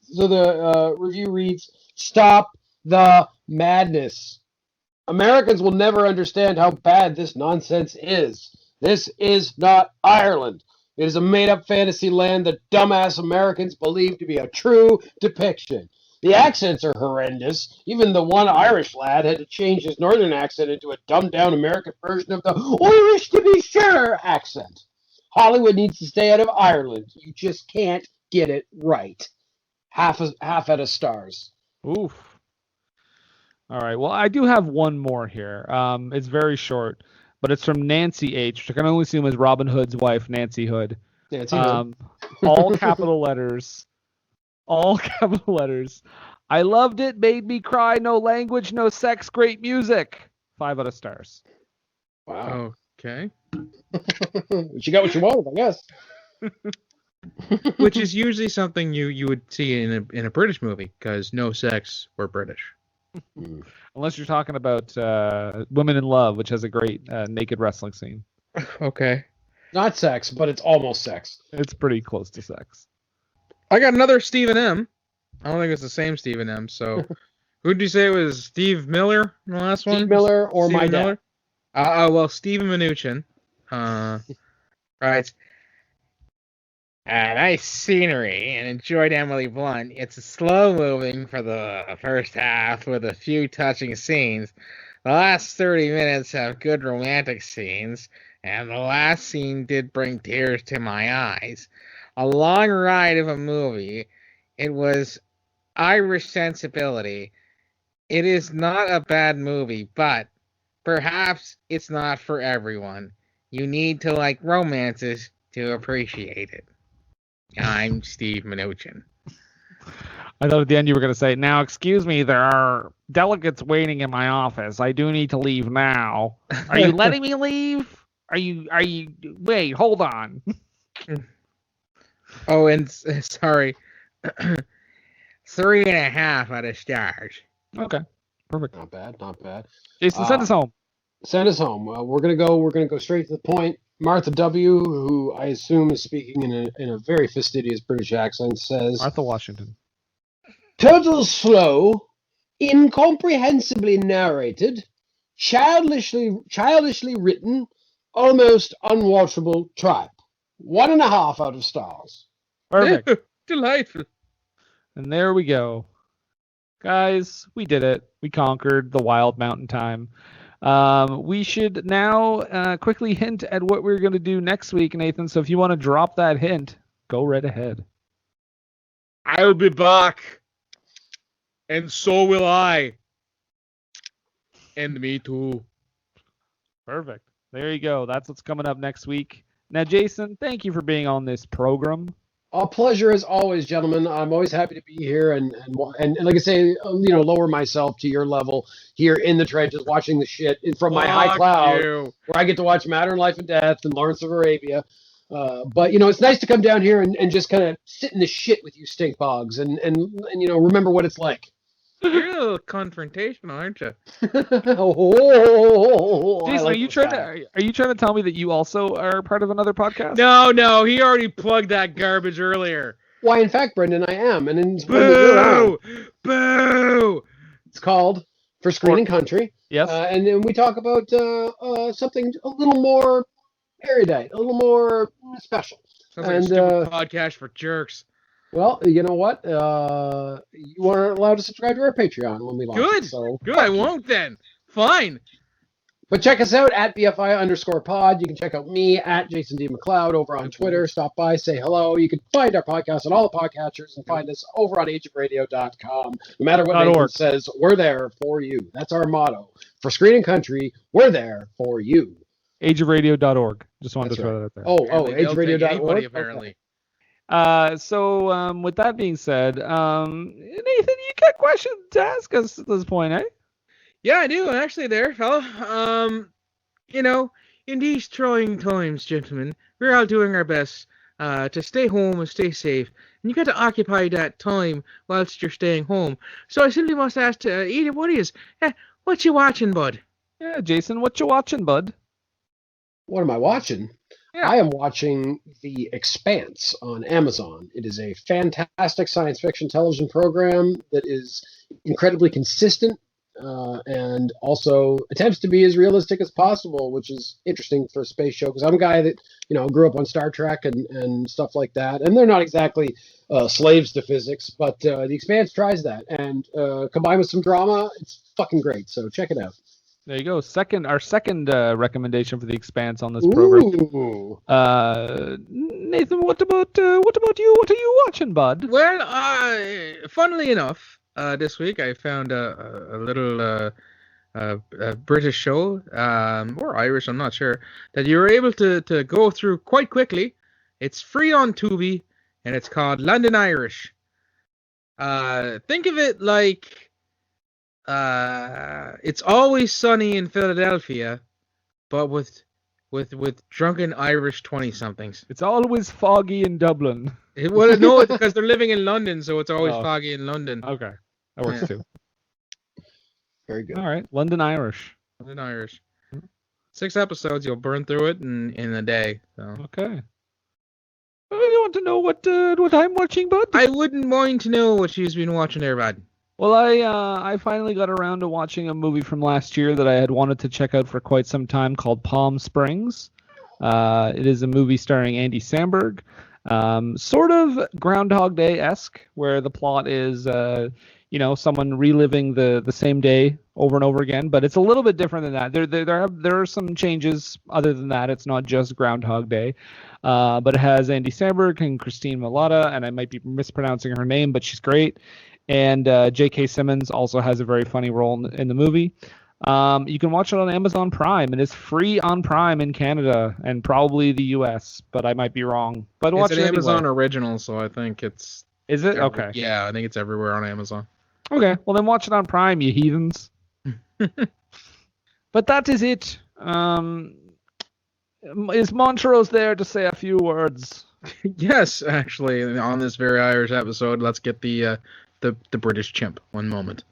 So the review reads, "Stop the madness. Americans will never understand how bad this nonsense is. This is not Ireland. It is a made-up fantasy land that dumbass Americans believe to be a true depiction. The accents are horrendous. Even the one Irish lad had to change his northern accent into a dumbed-down American version of the Irish to be sure accent. Hollywood needs to stay out of Ireland. You just can't get it right." Half out of stars. Oof. All right. Well, I do have one more here. It's very short, but it's from Nancy H., which I can only assume is Robin Hood's wife, Nancy Hood. Nancy Hood. All capital letters. All capital letters. I loved it. Made me cry. No language, no sex. Great music. 5 out of stars. Wow. Okay. She got what she wanted, I guess. Which is usually something you would see in a British movie, because no sex, we're British. Unless you're talking about Women in Love, which has a great naked wrestling scene. Okay. Not sex, but it's almost sex. It's pretty close to sex. I got another Stephen M. I don't think it's the same Stephen M. So, who'd you say it was? Steve Miller in the last one? Steve Miller or Stephen my dad? Miller? Well, Stephen Mnuchin. Right. Nice scenery, and enjoyed Emily Blunt. It's slow moving for the first half with a few touching scenes. The last 30 minutes have good romantic scenes, and the last scene did bring tears to my eyes. A long ride of a movie. It was Irish sensibility. It is not a bad movie, but perhaps it's not for everyone. You need to like romances to appreciate it. I'm Steve Mnuchin. I thought at the end you were going to say, "Now, excuse me, there are delegates waiting in my office. I do need to leave now." Are you letting me leave? Are you, wait, hold on. Oh, and sorry. 3.5 out of stars. Okay, perfect. Not bad. Jason, send us home. Send us home. We're gonna go straight to the point. Martha W., who I assume is speaking in a very fastidious British accent, says, Martha Washington. "Total slow, incomprehensibly narrated, childishly written, almost unwatchable tripe. 1.5 out of stars." Perfect. Delightful. And there we go. Guys, we did it. We conquered the Wild Mountain Thyme. We should now quickly hint at what we're going to do next week, Nathan. So if you want to drop that hint, go right ahead. I'll be back. And so will I. And me too. Perfect. There you go. That's what's coming up next week. Now, Jason, thank you for being on this program. A pleasure as always, gentlemen. I'm always happy to be here and like I say, lower myself to your level here in the trenches, watching the shit from my high cloud, where I get to watch Matter in Life and Death and Lawrence of Arabia. But it's nice to come down here and just kind of sit in the shit with you stink bogs and remember what it's like. You're a little confrontational, aren't you? Jason, are you trying to tell me that you also are part of another podcast? No, he already plugged that garbage earlier. Why, in fact, Brendan, I am, and it's Boo! It's called For Screen and Country. Yes. And then we talk about something a little more erudite, a little more special. Sounds like a stupid podcast for jerks. Well, you know what? You are allowed to subscribe to our Patreon when we launch it. So Good. I won't then. Fine. But check us out at BFI_pod. You can check out me at Jason D. MacLeod over on Twitter. Stop by, say hello. You can find our podcast on all the podcatchers and find us over on ageofradio.com. No matter what Nathan says, we're there for you. That's our motto. For Screen and Country, we're there for you. Ageofradio.org. Just wanted to throw that out there. Ageofradio.org. Apparently. So with that being said, Nathan, you got questions to ask us at this point, eh? Yeah, I do. I'm actually there, fella. In these trying times, gentlemen, we're all doing our best to stay home and stay safe. And you got to occupy that time whilst you're staying home. So I simply must ask either one of you, what you watching, bud? Yeah, Jason, what you watching, bud? What am I watching? Yeah. I am watching The Expanse on Amazon. It is a fantastic science fiction television program that is incredibly consistent and also attempts to be as realistic as possible, which is interesting for a space show because I'm a guy that grew up on Star Trek and stuff like that, and they're not exactly slaves to physics, but The Expanse tries that, and combined with some drama, it's fucking great. So check it out. There you go. Our second recommendation for The Expanse on this program. Ooh. Nathan, what about you? What are you watching, bud? Well, funnily enough, this week I found a little British show, or Irish, I'm not sure, that you were able to go through quite quickly. It's free on Tubi, and it's called London Irish. Think of it like It's Always Sunny in Philadelphia, but with drunken Irish 20-somethings. It's always foggy in Dublin. No, it's because they're living in London, so it's always foggy in London. Okay, that works too. Very good. All right, London Irish. London Irish. 6 episodes, you'll burn through it in a day. So. Okay. You want to know what I'm watching, bud? I wouldn't mind to know what she's been watching there, bud. Well, I finally got around to watching a movie from last year that I had wanted to check out for quite some time called Palm Springs. It is a movie starring Andy Samberg. Sort of Groundhog Day-esque, where the plot is, someone reliving the same day over and over again, but it's a little bit different than that. There are some changes other than that. It's not just Groundhog Day, but it has Andy Samberg and Christine Milioti, and I might be mispronouncing her name, but she's great. And J.K. Simmons also has a very funny role in the movie. You can watch it on Amazon Prime, and it's free on Prime in Canada and probably the U.S., but I might be wrong. But watch it an Amazon anyway. original, so I think it's... Is it? Okay. Yeah, I think it's everywhere on Amazon. Okay, well then watch it on Prime, you heathens. But that is it. Is Montrose there to say a few words? Yes, actually, on this very Irish episode, let's get the British chimp. One moment.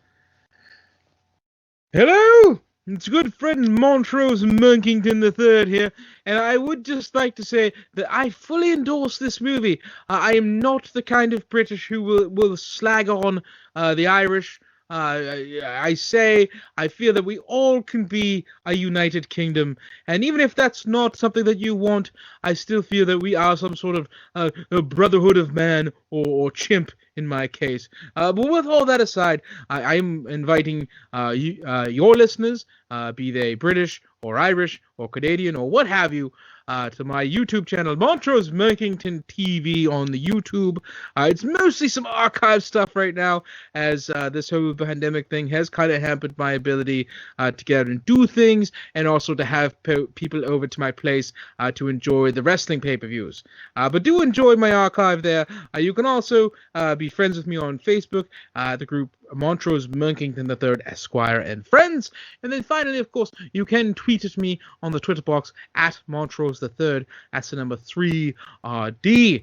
Hello! It's good friend Montrose Monkington III here, and I would just like to say that I fully endorse this movie. I am not the kind of British who will slag on the Irish. I feel that we all can be a united kingdom, and even if that's not something that you want, I still feel that we are some sort of a brotherhood of man or chimp, in my case. But with all that aside, I'm inviting your listeners, be they British or Irish or Canadian or what have you, to my YouTube channel, Montrose Monkington TV on the YouTube. It's mostly some archive stuff right now, as this whole pandemic thing has kind of hampered my ability to get out and do things, and also to have people over to my place to enjoy the wrestling pay-per-views. But do enjoy my archive there. You can also be friends with me on Facebook, the group Montrose Monkington III Esquire and Friends. And then finally, of course, you can tweet at me on the Twitter box at Montrose III. That's the number 3RD.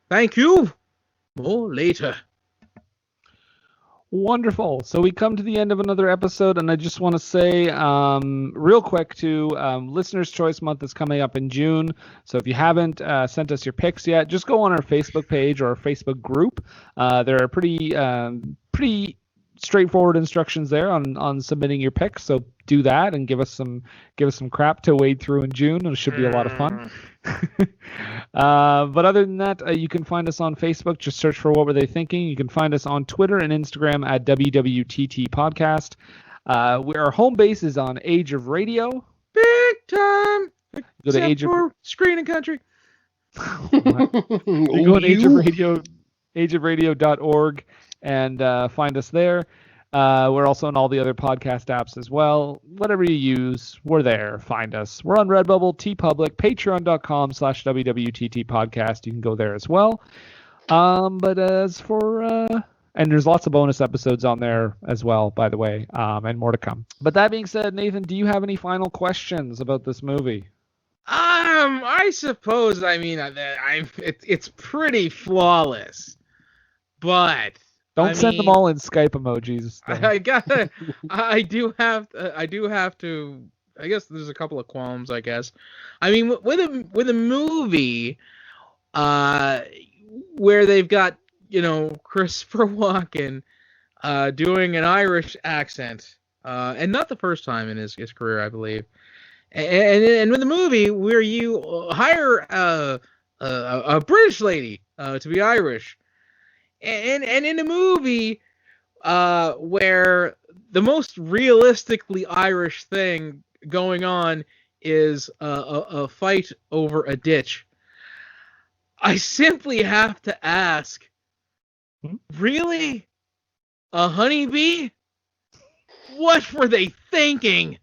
Thank you. More later. Wonderful. So we come to the end of another episode, and I just want to say real quick too, Listener's Choice Month is coming up in June. So if you haven't sent us your picks yet, just go on our Facebook page or our Facebook group. There are pretty straightforward instructions there on submitting your picks. So do that and give us some crap to wade through in June. It should be a lot of fun. But other than that, you can find us on Facebook. Just search for What Were They Thinking. You can find us on Twitter and Instagram at WWTT Podcast. Our home base is on Age of Radio. Big time. Go to Age of Screen and Country. You go on Age of Radio, ageofradio.org, and find us there. We're also on all the other podcast apps as well. Whatever you use, we're there. Find us. We're on Redbubble, TeePublic, patreon.com/WWTT podcast. You can go there as well. But as for... and there's lots of bonus episodes on there as well, by the way, and more to come. But that being said, Nathan, do you have any final questions about this movie? I suppose, it's pretty flawless, but... Don't send them all in Skype emojis. I do have to. I guess there's a couple of qualms. I guess. I mean, with a movie, where they've got Christopher Walken, doing an Irish accent, and not the first time in his career, I believe, and with a movie where you hire a British lady to be Irish. And in a movie where the most realistically Irish thing going on is a fight over a ditch, I simply have to ask, really? A honeybee? What were they thinking?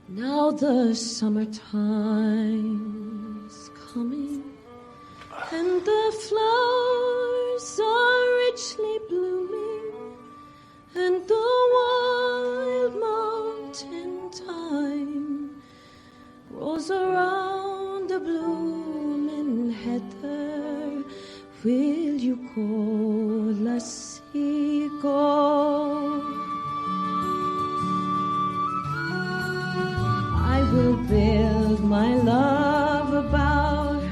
Now the summertime's coming, and the flowers are richly blooming, and the wild mountain thyme grows around the blooming heather. Will you go, lassie, go? I will build my love about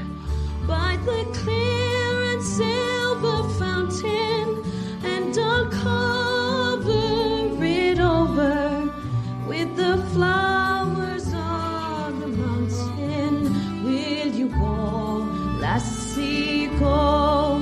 by the clear and silver fountain, and I'll cover it over with the flowers on the mountain. Will you go, lassie, go?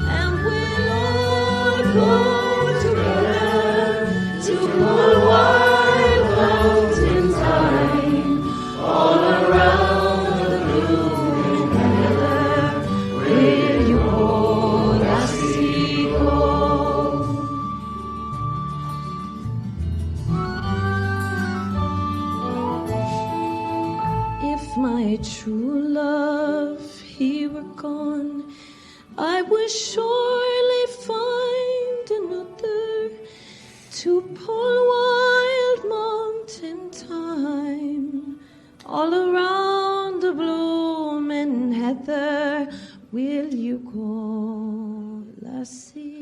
And we'll all go together to pull wild mountain thyme all around the blooming heather. Will you go, lassie, go? If my true love, he were gone, I would surely find another to pull wild mountain thyme all around the blooming heather. Will you go, lassie?